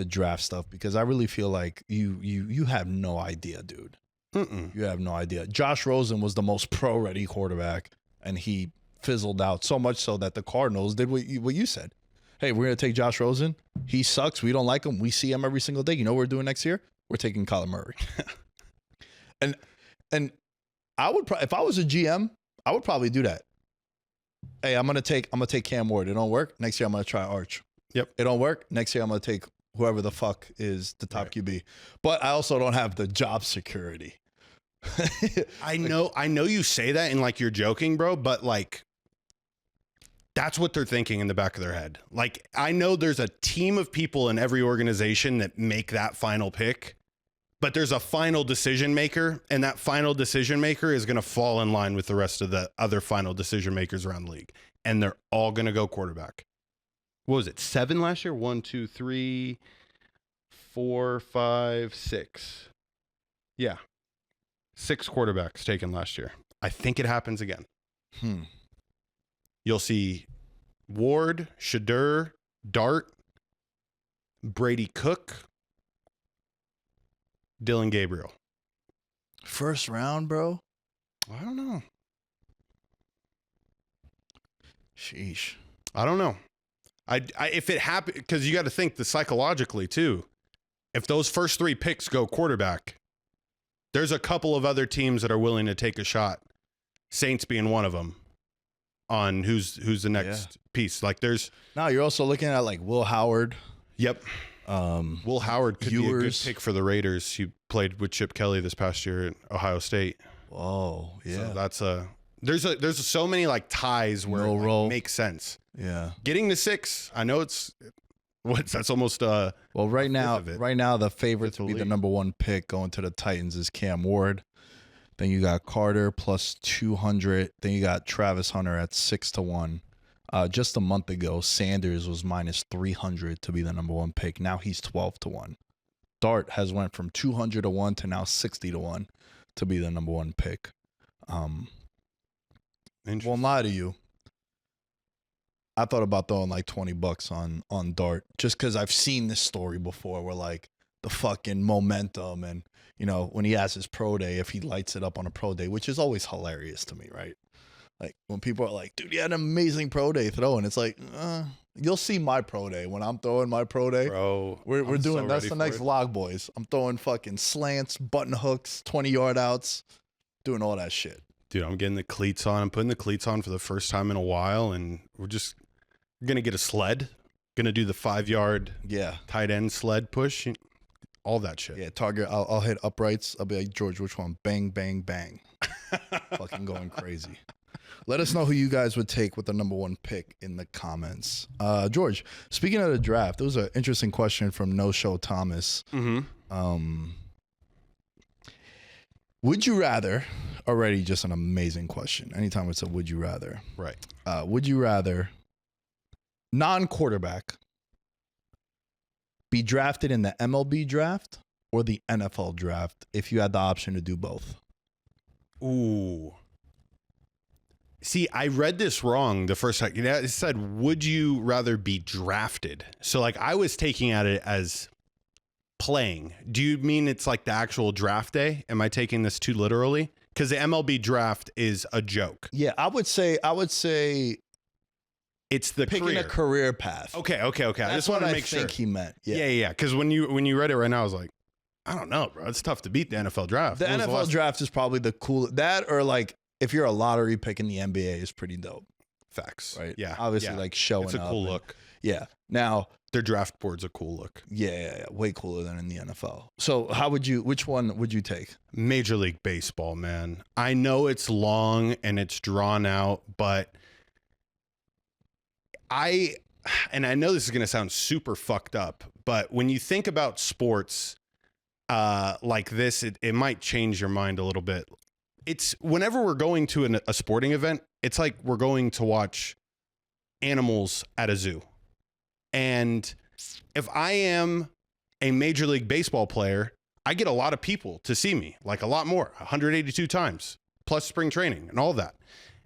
draft stuff because I really feel like you have no idea, dude. You have no idea. Josh Rosen was the most pro-ready quarterback, and he fizzled out so much so that the Cardinals did what you said. Hey, we're going to take Josh Rosen. He sucks. We don't like him. We see him every single day. You know what we're doing next year? We're taking Kyler Murray. And I would if I was a GM, I would probably do that. Hey, I'm gonna take Cam Ward. It don't work. Next year I'm gonna try Arch. Yep. It don't work. Next year I'm gonna take whoever the fuck is the top QB. But I also don't have the job security. I know you say that and like you're joking, bro, but like that's what they're thinking in the back of their head. Like I know there's a team of people in every organization that make that final pick, but there's a final decision maker, and that final decision maker is going to fall in line with the rest of the other final decision makers around the league, and they're all going to go quarterback. What was it? 7 last year? 1, 2, 3, 4, 5, 6. Yeah. 6 quarterbacks taken last year. I think it happens again. You'll see Ward, Shadur, Dart, Brady Cook, Dylan Gabriel. First round, bro? I don't know. Sheesh. I don't know. I if it happened, because you got to think psychologically too. If those first 3 picks go quarterback, there's a couple of other teams that are willing to take a shot. Saints being one of them. On who's the next piece. Like there's. Now you're also looking at like Will Howard. Yep. Will Howard could be a good pick for the Raiders. He played with Chip Kelly this past year at Ohio State. Oh, yeah. So that's there's so many like ties where it makes sense. Yeah. Getting to 6, I know that's almost well right now the favorite to be the number 1 pick going to the Titans is Cam Ward. Then you got Carter plus 200. Then you got Travis Hunter at 6-1. Just a month ago, Sanders was minus 300 to be the number 1 pick. Now he's 12 to 1. Dart has went from 200 to 1 to now 60 to 1 to be the number 1 pick. Won't lie to you. I thought about throwing like $20 on Dart just because I've seen this story before where like the fucking momentum and, you know, when he has his pro day, if he lights it up on a pro day, which is always hilarious to me, right? Like when people are like, dude, you had an amazing pro day throwing. It's like, you'll see my pro day when I'm throwing my pro day. Bro, we're doing, that's the next vlog, boys. I'm throwing fucking slants, button hooks, 20-yard outs, doing all that shit. Dude, I'm getting the cleats on. I'm putting the cleats on for the first time in a while, and we're going to get a sled. Going to do the 5-yard tight end sled push. All that shit. Yeah, target. I'll hit uprights. I'll be like, George, which one? Bang, bang, bang. Fucking going crazy. Let us know who you guys would take with the number 1 pick in the comments. George, speaking of the draft, there was an interesting question from No Show Thomas. Mm-hmm. Would you rather, already just an amazing question. Anytime it's a would you rather. Right. Would you rather non-quarterback be drafted in the MLB draft or the NFL draft if you had the option to do both? Ooh. See, I read this wrong the first time. It said, would you rather be drafted? So like I was taking at it as playing. Do you mean it's like the actual draft day? Am I taking this too literally? Because the MLB draft is a joke. Yeah, I would say it's the picking a career path. Okay. I just want to make sure. I think he meant. Yeah. Because when you read it right now, I was like, I don't know, bro. It's tough to beat the NFL draft. The NFL draft is probably the coolest. That or like if you're a lottery pick in the NBA is pretty dope. Facts. Right. Yeah. Obviously, like showing up. It's a cool look. Yeah. Now their draft board's a cool look. Yeah. Way cooler than in the NFL. So which one would you take? Major League Baseball, man. I know it's long and it's drawn out, but I know this is going to sound super fucked up, but when you think about sports like this, it might change your mind a little bit. It's whenever we're going to a sporting event, it's like we're going to watch animals at a zoo. And if I am a Major League Baseball player, I get a lot of people to see me, like a lot more, 182 times, plus spring training and all that.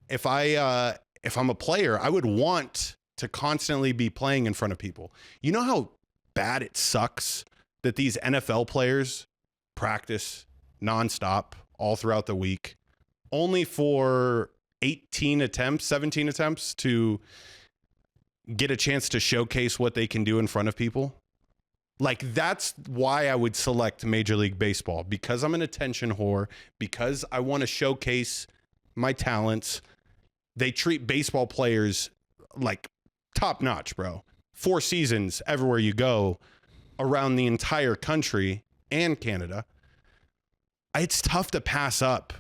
If I'm a player, I would want to constantly be playing in front of people. You know how bad it sucks that these NFL players practice nonstop all throughout the week, only for 17 attempts to get a chance to showcase what they can do in front of people. Like, that's why I would select Major League Baseball, because I'm an attention whore, because I want to showcase my talents. They treat baseball players like top notch, bro. 4 seasons everywhere you go around the entire country and Canada. It's tough to pass up.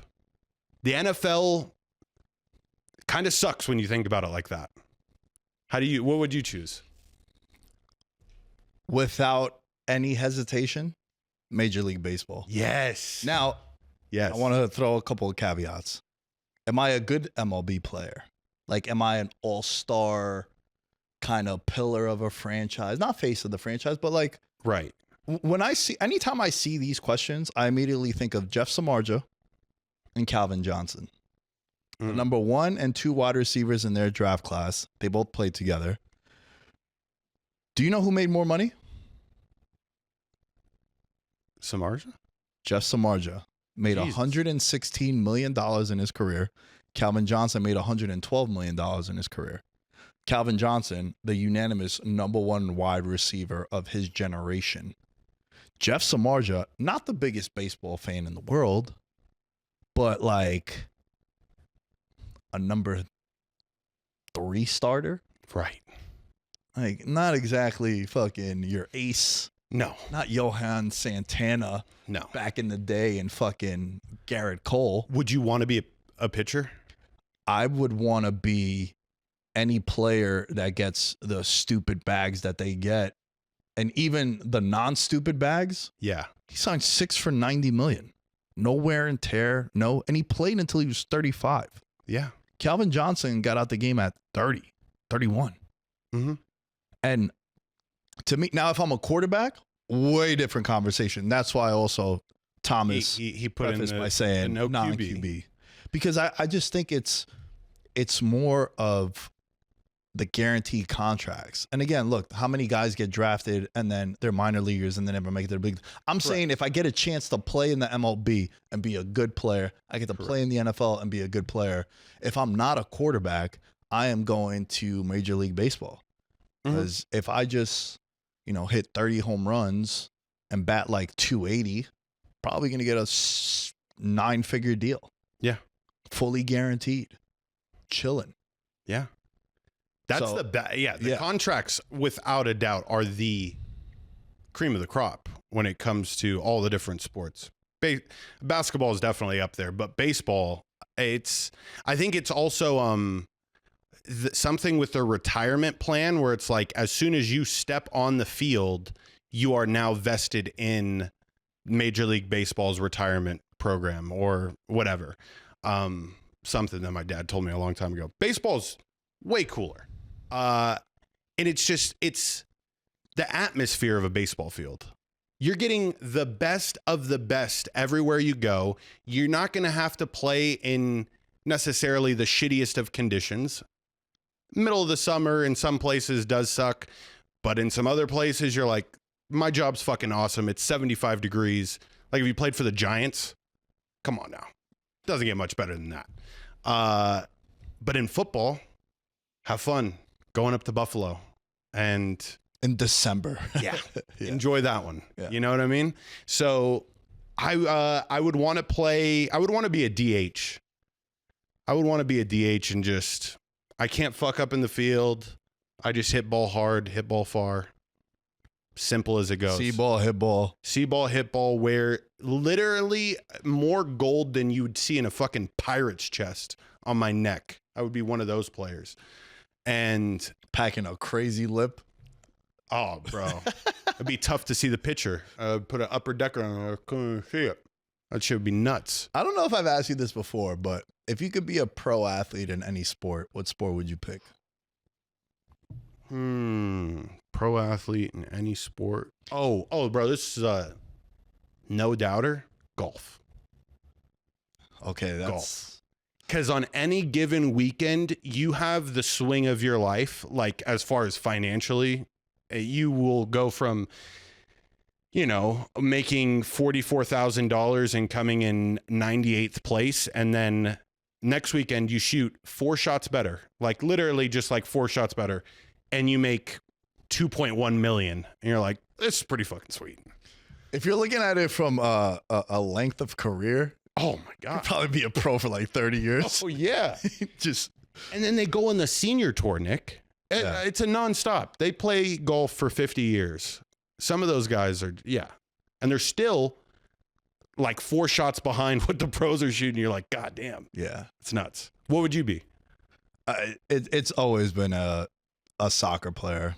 The NFL kind of sucks when you think about it like that. What would you choose? Without any hesitation, Major League Baseball. Yes. Now, yes. I want to throw a couple of caveats. Am I a good MLB player? Like, am I an all-star kind of pillar of a franchise? Not face of the franchise, but like, right. Anytime I see these questions, I immediately think of Jeff Samardzija and Calvin Johnson. The number 1 and 2 wide receivers in their draft class. They both played together. Do you know who made more money? Samardzija? Jeff Samardzija made $116 million in his career. Calvin Johnson made $112 million in his career. Calvin Johnson, the unanimous number 1 wide receiver of his generation. Jeff Samardzija, not the biggest baseball fan in the world, but like a number 3 starter. Right. Like, not exactly fucking your ace. No. Not Johan Santana. No. Back in the day and fucking Garrett Cole. Would you want to be a pitcher? I would want to be any player that gets the stupid bags that they get. And even the non-stupid bags. Yeah. He signed 6 for $90 million. No wear and tear. No. And he played until he was 35. Yeah. Calvin Johnson got out the game at 30. 31. Mm-hmm. And to me, now if I'm a quarterback, way different conversation. That's why also Thomas he put in by saying no non-QB. Because I just think it's more of the guaranteed contracts. And again, look, how many guys get drafted and then they're minor leaguers and they never make it their big. I'm saying if I get a chance to play in the MLB and be a good player, I get to play in the NFL and be a good player. If I'm not a quarterback, I am going to Major League Baseball. Because if I just, hit 30 home runs and bat like 280, probably going to get a 9-figure deal. Yeah. Fully guaranteed. Chilling. Yeah. That's the contracts without a doubt are the cream of the crop when it comes to all the different sports. Basketball is definitely up there, but baseball, I think it's also something with their retirement plan where it's like as soon as you step on the field, you are now vested in Major League Baseball's retirement program or whatever. Something that my dad told me a long time ago. Baseball's way cooler. And it's the atmosphere of a baseball field. You're getting the best of the best everywhere you go. You're not going to have to play in necessarily the shittiest of conditions. Middle of the summer in some places does suck, but in some other places you're like, my job's fucking awesome. It's 75 degrees. Like if you played for the Giants, come on now. Doesn't get much better than that. But in football, have fun going up to Buffalo and in December. Yeah. Enjoy that one. Yeah. You know what I mean? So I would want to play. I would want to be a DH. I would want to be a DH and just, I can't fuck up in the field. I just hit ball hard, hit ball far. Simple as it goes. See ball, hit ball. See ball, hit ball, where literally more gold than you would see in a fucking pirate's chest on my neck. I would be one of those players. And packing a crazy lip. Oh, bro. It'd be tough to see the picture. Put an upper decker on. I couldn't see it. That shit would be nuts. I don't know if I've asked you this before, but if you could be a pro athlete in any sport, what sport would you pick? Pro athlete in any sport. Oh, bro, this is no doubter. Golf. Okay, that's golf. Because on any given weekend, you have the swing of your life. Like as far as financially, you will go from, making $44,000 and coming in 98th place, and then next weekend you shoot 4 shots better, like literally just like 4 shots better, and you make 2.1 million, and you're like, this is pretty fucking sweet. If you're looking at it from a length of career, oh my God, you'd probably be a pro for like 30 years. Oh yeah. And then they go on the senior tour, Nick. It's a nonstop. They play golf for 50 years. Some of those guys are, and they're still like 4 shots behind what the pros are shooting. You're like, God damn. Yeah. It's nuts. What would you be? It's always been a soccer player.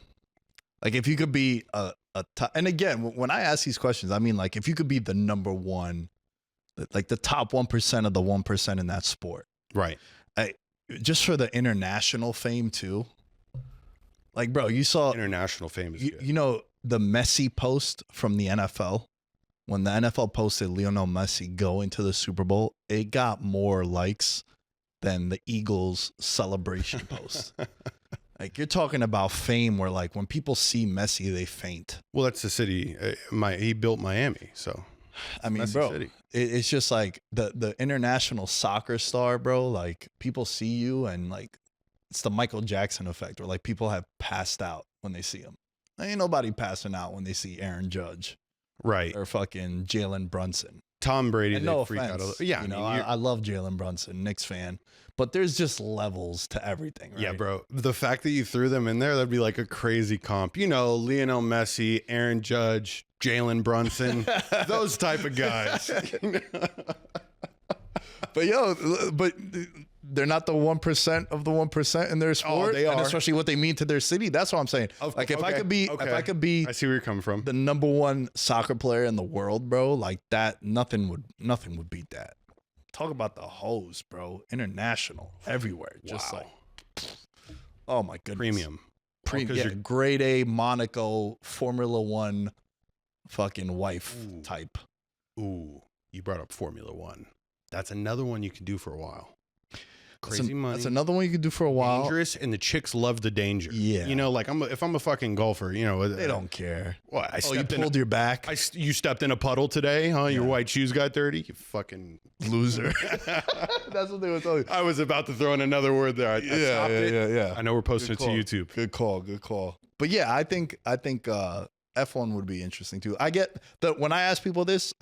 Like if you could be and again, when I ask these questions, I mean like if you could be the number one, like the top 1% of the 1% in that sport. Right. Just for the international fame too. Like, bro, you saw international fame. You know the Messi post from the NFL? When the NFL posted Lionel Messi going to the Super Bowl, it got more likes than the Eagles celebration post. Like you're talking about fame where like when people see Messi, they faint. Well, that's the city. He built Miami. So, I mean, Messi bro, City. It's just like the international soccer star, bro. Like people see you and like it's the Michael Jackson effect where like people have passed out when they see him. Ain't nobody passing out when they see Aaron Judge. Right. Or fucking Jalen Brunson. Tom Brady. And no freak offense. out. Yeah. I love Jalen Brunson, Knicks fan. But there's just levels to everything, right? Yeah, bro. The fact that you threw them in there, that'd be like a crazy comp. Lionel Messi, Aaron Judge, Jalen Brunson, those type of guys. But they're not the 1% of the 1% in their sport. Oh, they are. And especially what they mean to their city. That's what I'm saying. Like if I could be I see where you're coming from. The number one soccer player in the world, bro, like that, nothing would beat that. Talk about the hose, bro. International, everywhere. Just Oh my goodness. Premium. Premium. 'cause Yeah, you're- grade A Monaco Formula One fucking wife type. Ooh, you brought up Formula One. That's another one you could do for a while. Crazy money. That's another one you could do for a while. Dangerous, and the chicks love the danger. Yeah. You know, like if I'm a fucking golfer, you know, They don't care. What? You pulled your back. You stepped in a puddle today, huh? Your white shoes got dirty. You fucking Loser. That's what they would tell you. I was about to throw in another word there. I stopped it. Yeah. I know we're posting it to YouTube. Good call. But yeah, I think F1 would be interesting too. I get that when I ask people this,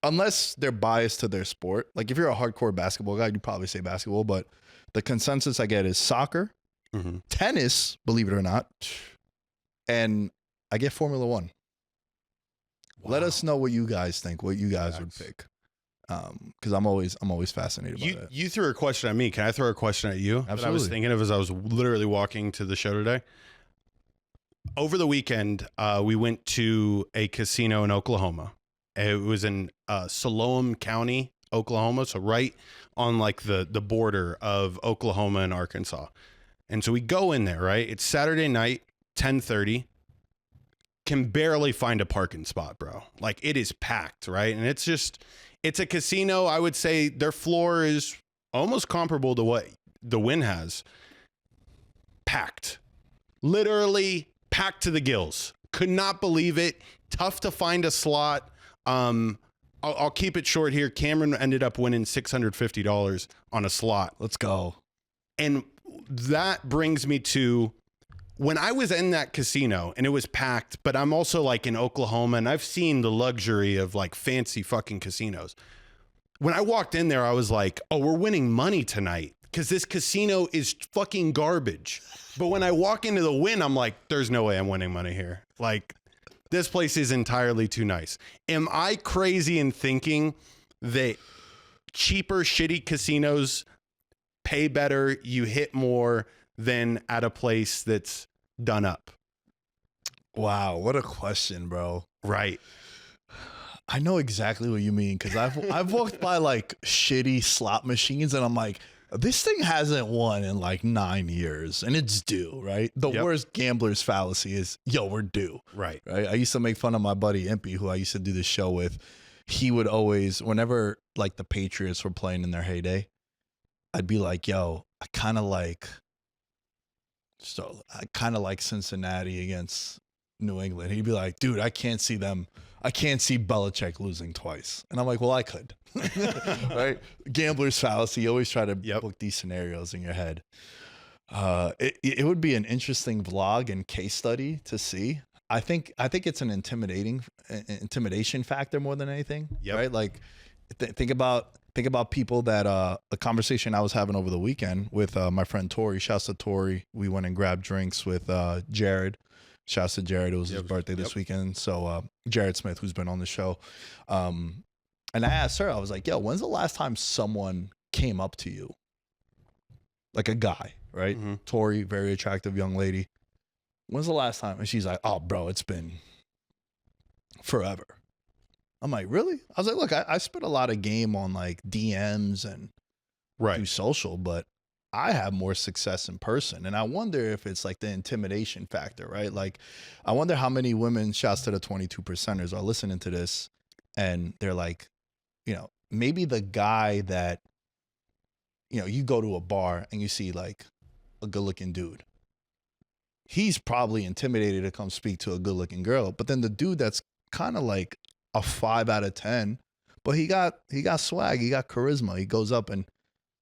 unless they're biased to their sport. Like if you're a hardcore basketball guy, you'd probably say basketball, but the consensus I get is soccer, tennis, believe it or not, and I get Formula One. Wow. Let us know what you guys think, what you guys would pick. Because I'm always fascinated by that. You threw a question at me. Can I throw a question at you? Absolutely. That I was thinking of as I was literally walking to the show today. Over the weekend, we went to a casino in Oklahoma. It was in Siloam County, Oklahoma, so right on like the border of Oklahoma and Arkansas. And so we go in there, right? It's Saturday night, 10:30. Can barely find a parking spot, bro. Like it is packed, right? And it's a casino. I would say their floor is almost comparable to what the Wynn has. Packed. Literally packed to the gills. Could not believe it. Tough to find a slot. I'll keep it short here. Cameron ended up winning $650 on a slot. Let's go. And that brings me to when I was in that casino and it was packed, but I'm also like in Oklahoma and I've seen the luxury of like fancy fucking casinos. When I walked in there, I was like, oh, we're winning money tonight because this casino is fucking garbage. But when I walk into the Wynn, I'm like, there's no way I'm winning money here. Like, this place is entirely too nice. Am I crazy in thinking that cheaper, shitty casinos pay better, you hit more than at a place that's done up? Wow, what a question, bro. Right. I know exactly what you mean because I've walked by like shitty slot machines and I'm like, this thing hasn't won in like 9 years and it's due, right? The worst gambler's fallacy is, yo, we're due. Right. I used to make fun of my buddy Impy, who I used to do this show with. He would always, whenever like the Patriots were playing in their heyday, I'd be like, yo, I kind of like Cincinnati against New England. He'd be like, dude, I can't see Belichick losing twice. And I'm like, well, I could. Right? Gambler's fallacy. You always try to book these scenarios in your head. It would be an interesting vlog and case study to see. I think it's an intimidation factor more than anything. Right? Like think about people that a conversation I was having over the weekend with my friend Tori. Shouts to Tori. We went and grabbed drinks with Jared. Shouts to Jared. It was his birthday this weekend. So Jared Smith, who's been on the show. And I asked her, I was like, yo, when's the last time someone came up to you? Like a guy, right? Mm-hmm. Tori, very attractive young lady. When's the last time? And she's like, oh, bro, it's been forever. I'm like, really? I was like, look, I spent a lot of game on like DMs and through social, but I have more success in person. And I wonder if it's like the intimidation factor, right? Like, I wonder how many women, shouts to the 22%ers, are listening to this and they're like, you know, maybe the guy that, you know, you go to a bar and you see like a good looking dude. He's probably intimidated to come speak to a good looking girl. But then the dude that's kind of like a 5 out of 10, but he got swag, he got charisma. He goes up and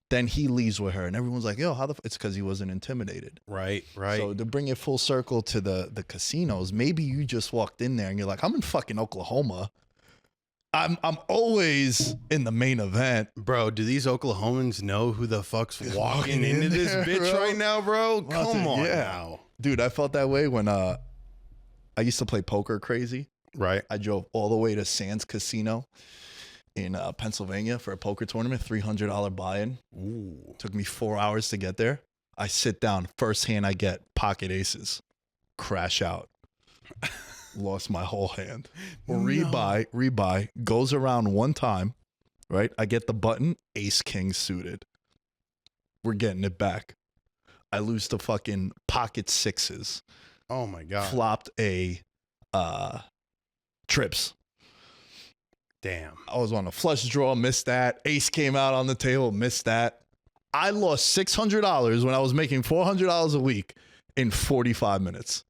then he leaves with her and everyone's like, yo, it's because he wasn't intimidated. Right. So to bring it full circle to the casinos, maybe you just walked in there and you're like, I'm in fucking Oklahoma. I'm always in the main event. Bro, do these Oklahomans know who the fuck's walking into this bitch right now, bro? Come on now. Dude, I felt that way when I used to play poker crazy. Right. I drove all the way to Sands Casino in Pennsylvania for a poker tournament, $300 buy-in. Ooh. Took me 4 hours to get there. I sit down, first hand I get pocket aces, crash out. Lost my whole hand. Rebuy, goes around one time, right? I get the button, ace king suited. We're getting it back. I lose to fucking pocket sixes. Oh my God. Flopped a trips. Damn. I was on a flush draw, missed that. Ace came out on the table, missed that. I lost $600 when I was making $400 a week in 45 minutes.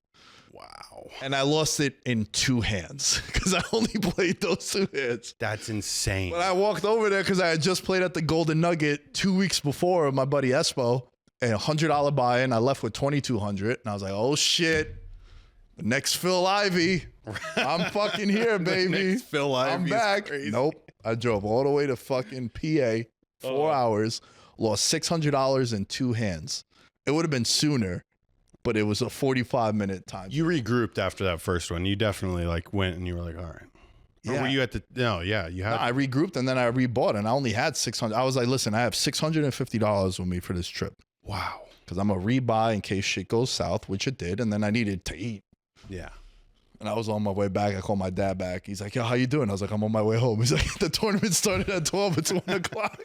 Wow. And I lost it in 2 hands because I only played those 2 hands. That's insane. When I walked over there because I had just played at the Golden Nugget 2 weeks before with my buddy Espo, and $100 buy-in. I left with $2,200, and I was like, "Oh shit, the next Phil Ivey, I'm fucking here, baby. Next Phil Ivey, I'm back." crazy. Nope, I drove all the way to fucking PA, 4 hours, lost $600 in 2 hands. It would have been sooner, but it was a 45-minute time. You regrouped after that first one. You definitely like went and you were like, all right. Or Yeah. were you at the, no, yeah, you had. No, I regrouped and then I rebought, and I only had $600. I was like, listen, I have $650 with me for this trip. Wow. Because I'm a rebuy in case shit goes south, which it did, and then I needed to eat. Yeah. And I was on my way back. I called my dad back. He's like, "Yo, how you doing?" I was like, "I'm on my way home." He's like, "The tournament started at 12. It's 1 o'clock."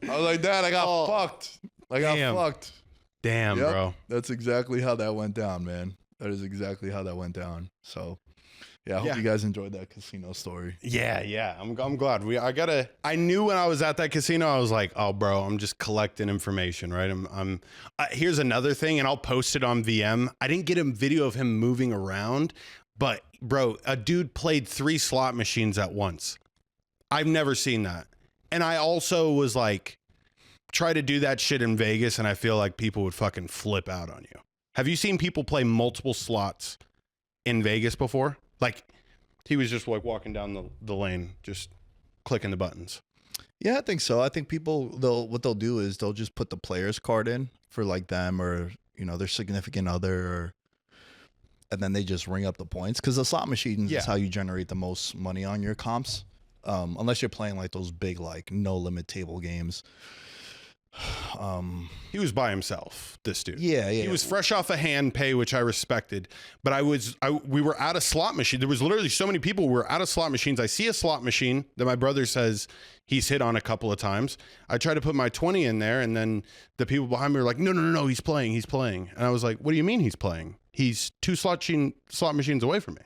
I was like, "Dad, I got fucked. I got Damn. fucked." Damn, Yep. bro. That's exactly how that went down, man. That is exactly how that went down. So, yeah, I hope you guys enjoyed that casino story. Yeah, yeah. I'm glad. I knew when I was at that casino, I was like, oh, bro, I'm just collecting information, right? Here's another thing, and I'll post it on VM. I didn't get a video of him moving around, but bro, a dude played 3 slot machines at once. I've never seen that. And I also was like, try to do that shit in Vegas, and I feel like people would fucking flip out on you. Have you seen people play multiple slots in Vegas before? Like, he was just like walking down the lane, just clicking the buttons. Yeah, I think so. I think people, what they'll do is they'll just put the player's card in for like them or, you know, their significant other, and then they just ring up the points. Because the slot machines is how you generate the most money on your comps. Unless you're playing like those big, like no limit table games. He was by himself, this dude. Yeah. He was fresh off a hand pay, which I respected. But we were out of slot machine. There was literally so many people who were out of slot machines. I see a slot machine that my brother says he's hit on a couple of times. I try to put my 20 in there, and then the people behind me were like, no, he's playing. And I was like, what do you mean he's playing? He's 2 slot machines away from me.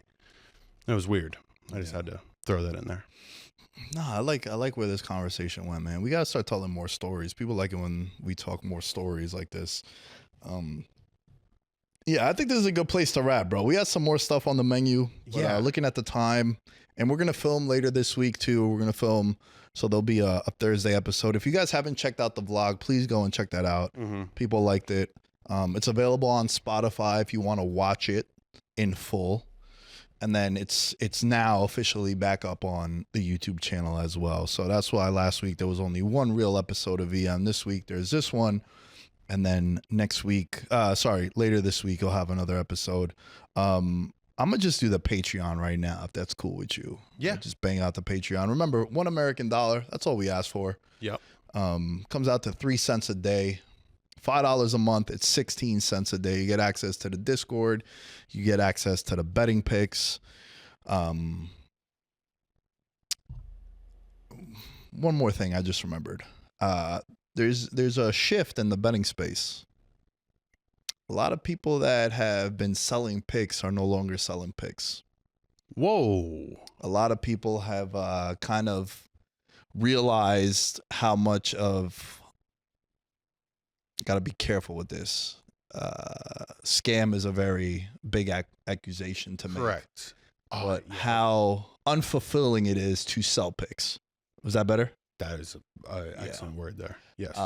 It was weird. I just had to throw that in there. Nah, I like where this conversation went, man. We gotta start telling more stories. People like it when we talk more stories like this. Yeah, I think this is a good place to wrap, bro. We got some more stuff on the menu. Yeah. Looking at the time, and we're gonna film later this week too. We're gonna film, so there'll be a Thursday episode. If you guys haven't checked out the vlog, please go and check that out. People liked it. It's available on Spotify if you want to watch it in full. And then it's now officially back up on the YouTube channel as well. So that's why last week there was only 1 real episode of VM. This week there's this one. And then later this week you'll have another episode. I'm going to just do the Patreon right now, if that's cool with you. Yeah. I'll just bang out the Patreon. Remember, $1 American dollar. That's all we ask for. Yep. Comes out to 3 cents a day. $5 a month, it's 16 cents a day. You get access to the Discord. You get access to the betting picks. One more thing I just remembered. There's a shift in the betting space. A lot of people that have been selling picks are no longer selling picks. Whoa. A lot of people have kind of realized how much of... Got to be careful with this. Scam is a very big accusation to make. Correct. But how unfulfilling it is to sell picks. Was that better? That is an excellent word there. Yes.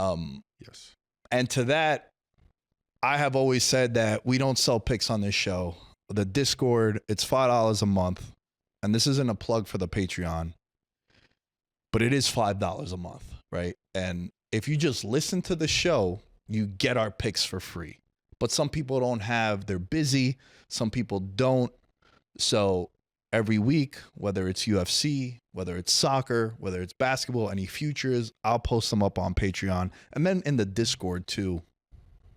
Yes. And to that, I have always said that we don't sell picks on this show. The Discord, it's $5 a month. And this isn't a plug for the Patreon, but it is $5 a month, right? And if you just listen to the show, you get our picks for free. But some people don't have, they're busy. Some people don't. So every week, whether it's UFC, whether it's soccer, whether it's basketball, any futures, I'll post them up on Patreon. And then in the Discord too,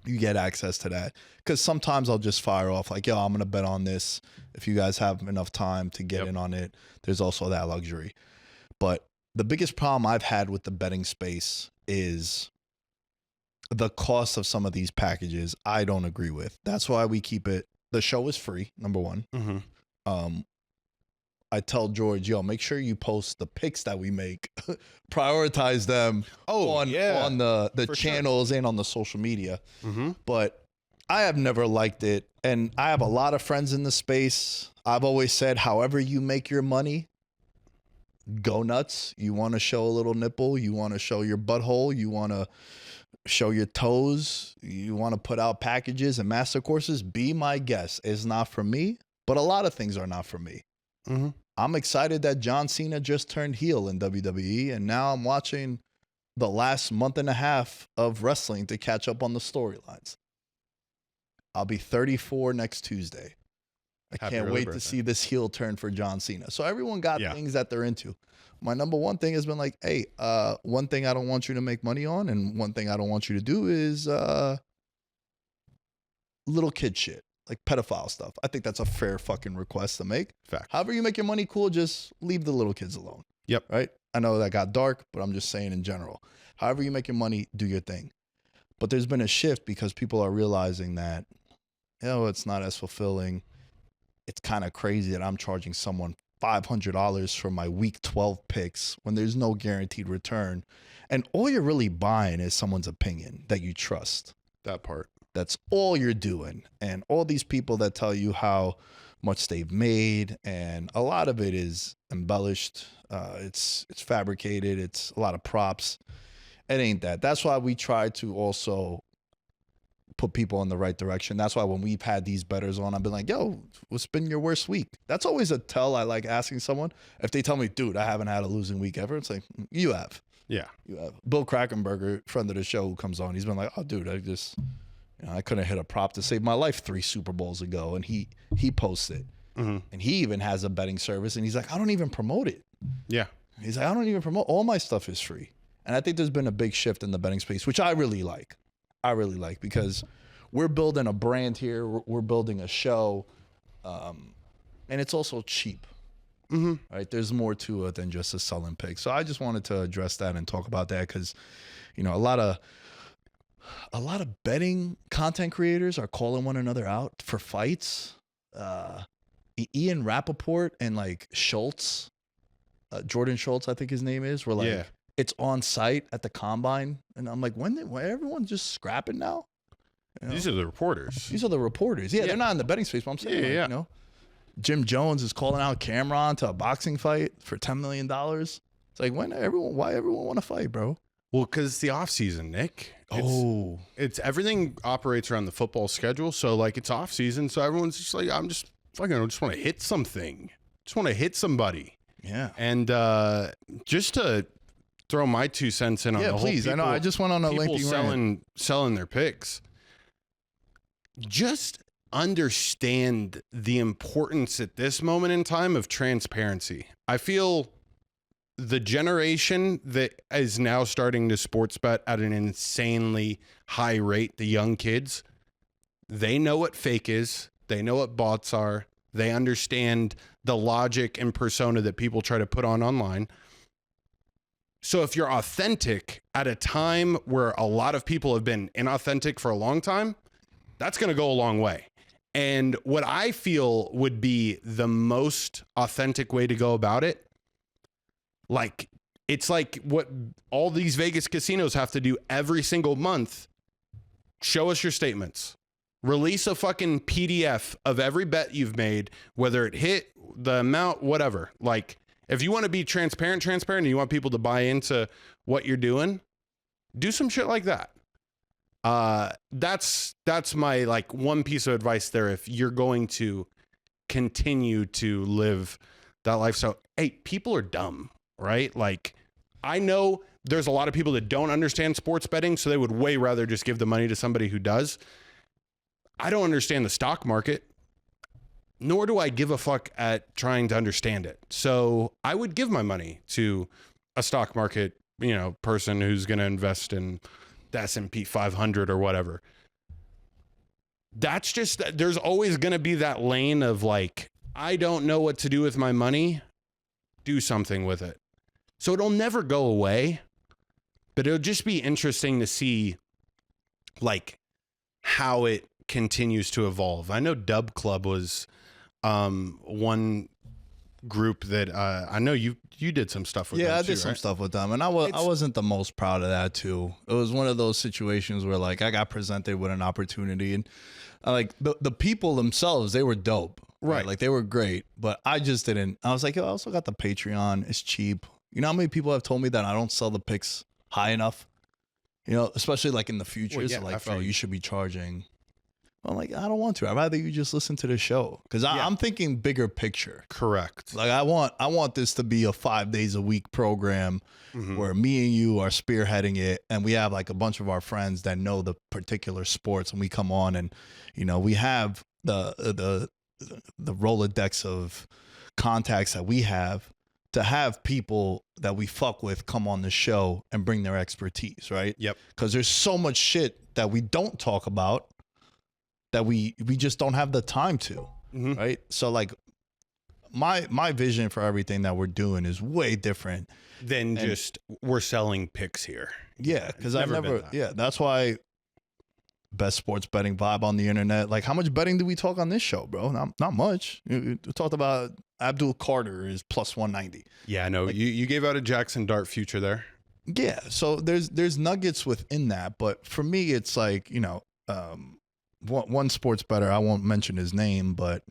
you get access to that. Because sometimes I'll just fire off like, yo, I'm going to bet on this. If you guys have enough time to get in on it, there's also that luxury. But the biggest problem I've had with the betting space is the cost of some of these packages, I don't agree with. That's why we keep it. The show is free, number one. I tell George, yo, make sure you post the pics that we make. Prioritize them on the channels and on the social media. But I have never liked it. And I have a lot of friends in the space. I've always said, however you make your money, go nuts. You want to show a little nipple. You want to show your butthole. You want to show your toes. You want to put out packages and master courses. Be my guest. It's not for me, but a lot of things are not for me. I'm excited that John Cena just turned heel in WWE, and now I'm watching the last month and a half of wrestling to catch up on the storylines. I'll be 34 next Tuesday. I can't wait to see this heel turn for John Cena. So everyone got things that they're into. My number one thing has been like, hey, one thing I don't want you to make money on, and one thing I don't want you to do is little kid shit. Like pedophile stuff. I think that's a fair fucking request to make. Fact. However you make your money, cool. Just leave the little kids alone. Yep. Right? I know that got dark, but I'm just saying in general. However you make your money, do your thing. But there's been a shift because people are realizing that, it's not as fulfilling. It's kind of crazy that I'm charging someone $500 for my week 12 picks when there's no guaranteed return. And all you're really buying is someone's opinion that you trust. That part. That's all you're doing. And all these people that tell you how much they've made, and a lot of it is embellished. It's fabricated. It's a lot of props. It ain't that. That's why we try to also put people in the right direction. That's why when we've had these bettors on, I've been like, yo, what's been your worst week? That's always a tell I like asking someone. If they tell me, dude, I haven't had a losing week ever, it's like, you have. Yeah. You have. Bill Krakenberger, friend of the show who comes on, he's been like, oh, dude, I couldn't hit a prop to save my life 3 Super Bowls ago. And he posted. And he even has a betting service. And he's like, I don't even promote it. Yeah. He's like, I don't even promote. All my stuff is free. And I think there's been a big shift in the betting space, which I really like. Because we're building a brand here. We're building a show. And it's also cheap. Right? There's more to it than just a selling pick. So I just wanted to address that and talk about that because, a lot of betting content creators are calling one another out for fights. Ian Rappaport and like Schultz, Jordan Schultz, I think his name is, were like, it's on site at the combine. And I'm like, when everyone's just scrapping now? These are the reporters. Yeah, they're not in the betting space, but I'm saying, Jim Jones is calling out Cameron to a boxing fight for $10 million. It's like, why everyone want to fight, bro? Well, because it's the off season, Nick. It's everything operates around the football schedule. So like it's off season. So everyone's just like, I just want to hit something. Just want to hit somebody. Yeah. And just to throw my 2 cents in on the whole please. I know. I just went on a lengthy rant. Selling their picks. Just understand the importance at this moment in time of transparency. I feel the generation that is now starting to sports bet at an insanely high rate, the young kids, they know what fake is. They know what bots are. They understand the logic and persona that people try to put on online. So if you're authentic at a time where a lot of people have been inauthentic for a long time, that's going to go a long way. And what I feel would be the most authentic way to go about it, like, it's like what all these Vegas casinos have to do every single month. Show us your statements. Release a fucking PDF of every bet you've made, whether it hit, the amount, whatever. Like, if you want to be transparent, and you want people to buy into what you're doing, do some shit like that. That's my like one piece of advice there. If you're going to continue to live that lifestyle, hey, people are dumb, right? Like, I know there's a lot of people that don't understand sports betting, so they would way rather just give the money to somebody who does. I don't understand the stock market, nor do I give a fuck at trying to understand it. So I would give my money to a stock market, person who's going to invest in the S&P 500 or whatever. That's just, there's always going to be that lane of like, I don't know what to do with my money. Do something with it. So it'll never go away, but it'll just be interesting to see like how it continues to evolve. I know Dub Club was one group that I know you did some stuff with. Yeah, them I too, did some right? stuff with them, and I wasn't the most proud of that too. It was one of those situations where like I got presented with an opportunity, and like the people themselves, they were dope, Right. Like they were great, but I just didn't. I was like, yo, I also got the Patreon. It's cheap. You know how many people have told me that I don't sell the picks high enough? You know, especially like in the future. Well, yeah, so like, after bro, you should be charging. I'm like, I don't want to. I'd rather you just listen to the show because I'm thinking bigger picture. Correct. Like I want this to be a 5 days a week program where me and you are spearheading it, and we have like a bunch of our friends that know the particular sports, and we come on, and you know we have the Rolodex of contacts that we have to have people that we fuck with come on the show and bring their expertise, right? Yep. Because there's so much shit that we don't talk about that we just don't have the time to, right? So like my vision for everything that we're doing is way different Than just we're selling picks here. Yeah, because I never been never. that. Yeah, that's why best sports betting vibe on the internet. Like, how much betting do we talk on this show, bro? Not much. We talked about Abdul Carter is plus 190. Yeah, I know. You gave out a Jackson Dart future there. Yeah, so there's nuggets within that, but for me, it's like, you know, one sports bettor, I won't mention his name, but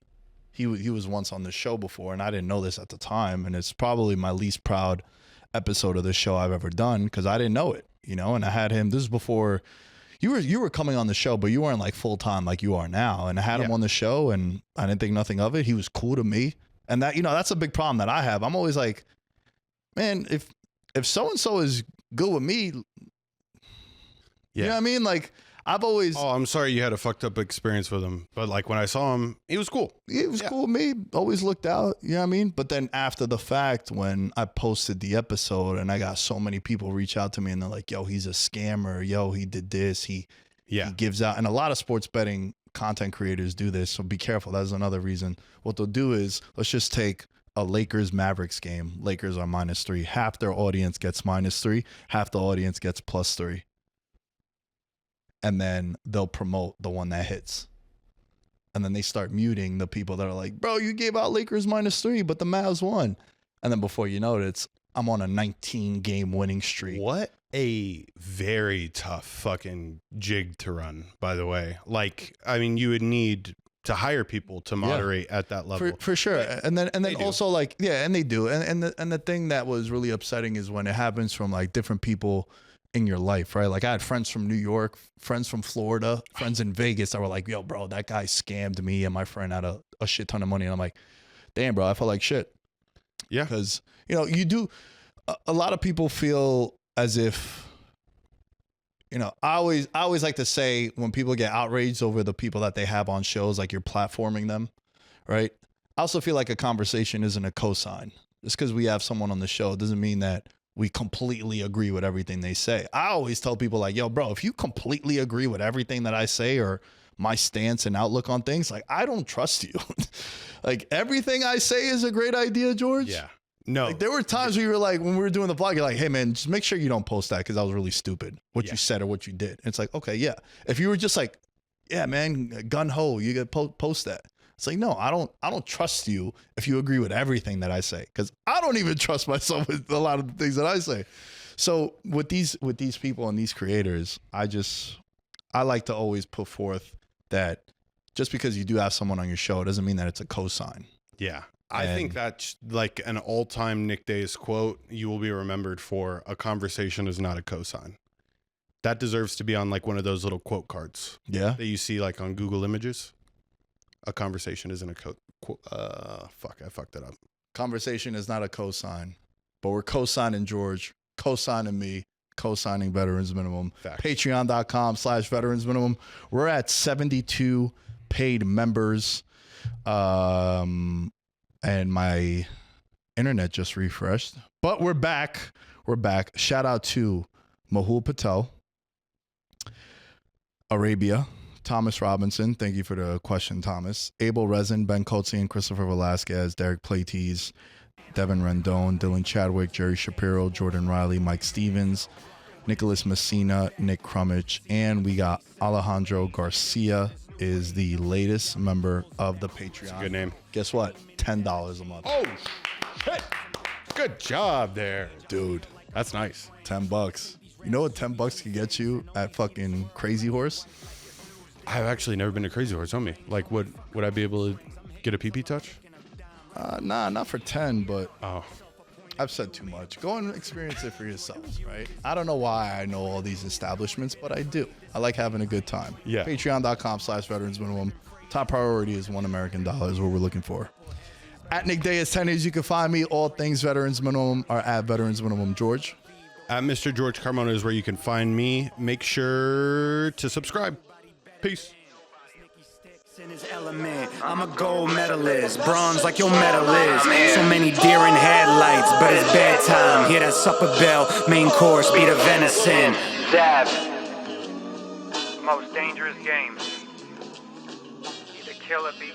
he was once on the show before, and I didn't know this at the time, and it's probably my least proud episode of the show I've ever done because I didn't know it, you know. And I had him. This is before you were coming on the show, but you weren't like full time like you are now. And I had him on the show, and I didn't think nothing of it. He was cool to me, and that, you know, that's a big problem that I have. I'm always like, man, if so and so is good with me, you know what I mean? Like, I've always. Oh, I'm sorry you had a fucked up experience with him, but like when I saw him, he was cool. He was cool with me. Always looked out. You know what I mean? But then after the fact, when I posted the episode and I got so many people reach out to me and they're like, yo, he's a scammer. Yo, he did this. He gives out. And a lot of sports betting content creators do this. So be careful. That's another reason. What they'll do is, let's just take a Lakers Mavericks game. Lakers are -3. Half their audience gets -3. Half the audience gets +3. And then they'll promote the one that hits. And then they start muting the people that are like, bro, you gave out Lakers -3, but the Mavs won. And then before you know it, I'm on a 19-game winning streak. What a very tough fucking jig to run, by the way. Like, I mean, you would need to hire people to moderate at that level. For sure. And then also like, yeah, and they do. And the thing that was really upsetting is when it happens from like different people in your life, right? Like I had friends from New York, friends from Florida, friends in Vegas that were like, yo, bro, that guy scammed me and my friend had a shit ton of money. And I'm like, damn, bro, I felt like shit. Yeah. Because, you know, you do, a lot of people feel as if, you know, I always like to say when people get outraged over the people that they have on shows, like you're platforming them, right? I also feel like a conversation isn't a cosign. Just because we have someone on the show doesn't mean that we completely agree with everything they say. I always tell people like, yo, bro, if you completely agree with everything that I say or my stance and outlook on things, like I don't trust you. Like everything I say is a great idea, George. Yeah. No. Like there were times where you were like, when we were doing the vlog, you're like, hey man, just make sure you don't post that because that was really stupid what you said or what you did. And it's like, okay, yeah. If you were just like, yeah, man, gun ho, you could post that. It's like, no, I don't trust you if you agree with everything that I say, because I don't even trust myself with a lot of the things that I say. So with these people and these creators, I like to always put forth that just because you do have someone on your show doesn't mean that it's a cosign. Yeah. I think that's like an all-time Nick Days quote you will be remembered for. A conversation is not a cosign. That deserves to be on like one of those little quote cards. Yeah. That you see like on Google Images. A conversation isn't a fuck, I fucked it up. Conversation is not a cosign, but we're cosigning George, cosigning me, cosigning Veterans Minimum. Facts. Patreon.com/Veterans Minimum. We're at 72 paid members. And my internet just refreshed, but we're back. We're back. Shout out to Mahul Patel, Arabia, Thomas Robinson. Thank you for the question, Thomas. Abel Resin, Ben Coatsy, and Christopher Velasquez, Derek Platees, Devin Rendon, Dylan Chadwick, Jerry Shapiro, Jordan Riley, Mike Stevens, Nicholas Messina, Nick Crummage, and we got Alejandro Garcia is the latest member of the Patreon. Good name. Guess what? $10 a month. Oh, shit. Good job there. Dude, That's nice. $10. You know what $10 can get you at fucking Crazy Horse? I've actually never been to Crazy Horse. Tell me, like, would I be able to get a pee-pee touch? Nah, not for 10, but Oh, I've said too much. Go and experience it for yourselves, right? I don't know why I know all these establishments, but I do. I like having a good time. Yeah. Patreon.com/veterans minimum. Top priority is $1 American is what we're looking for. At Nick Day is 10 you can find me. All things Veterans Minimum are at Veterans Minimum. George. at Mr. George Carmona is where you can find me. Make sure to subscribe. Peace. In his element, I'm a gold medalist, bronze like your medal is. So many deer in headlights, but it's bedtime. Hear that supper bell, main course, be the venison. Dab. Most dangerous game. Either kill or be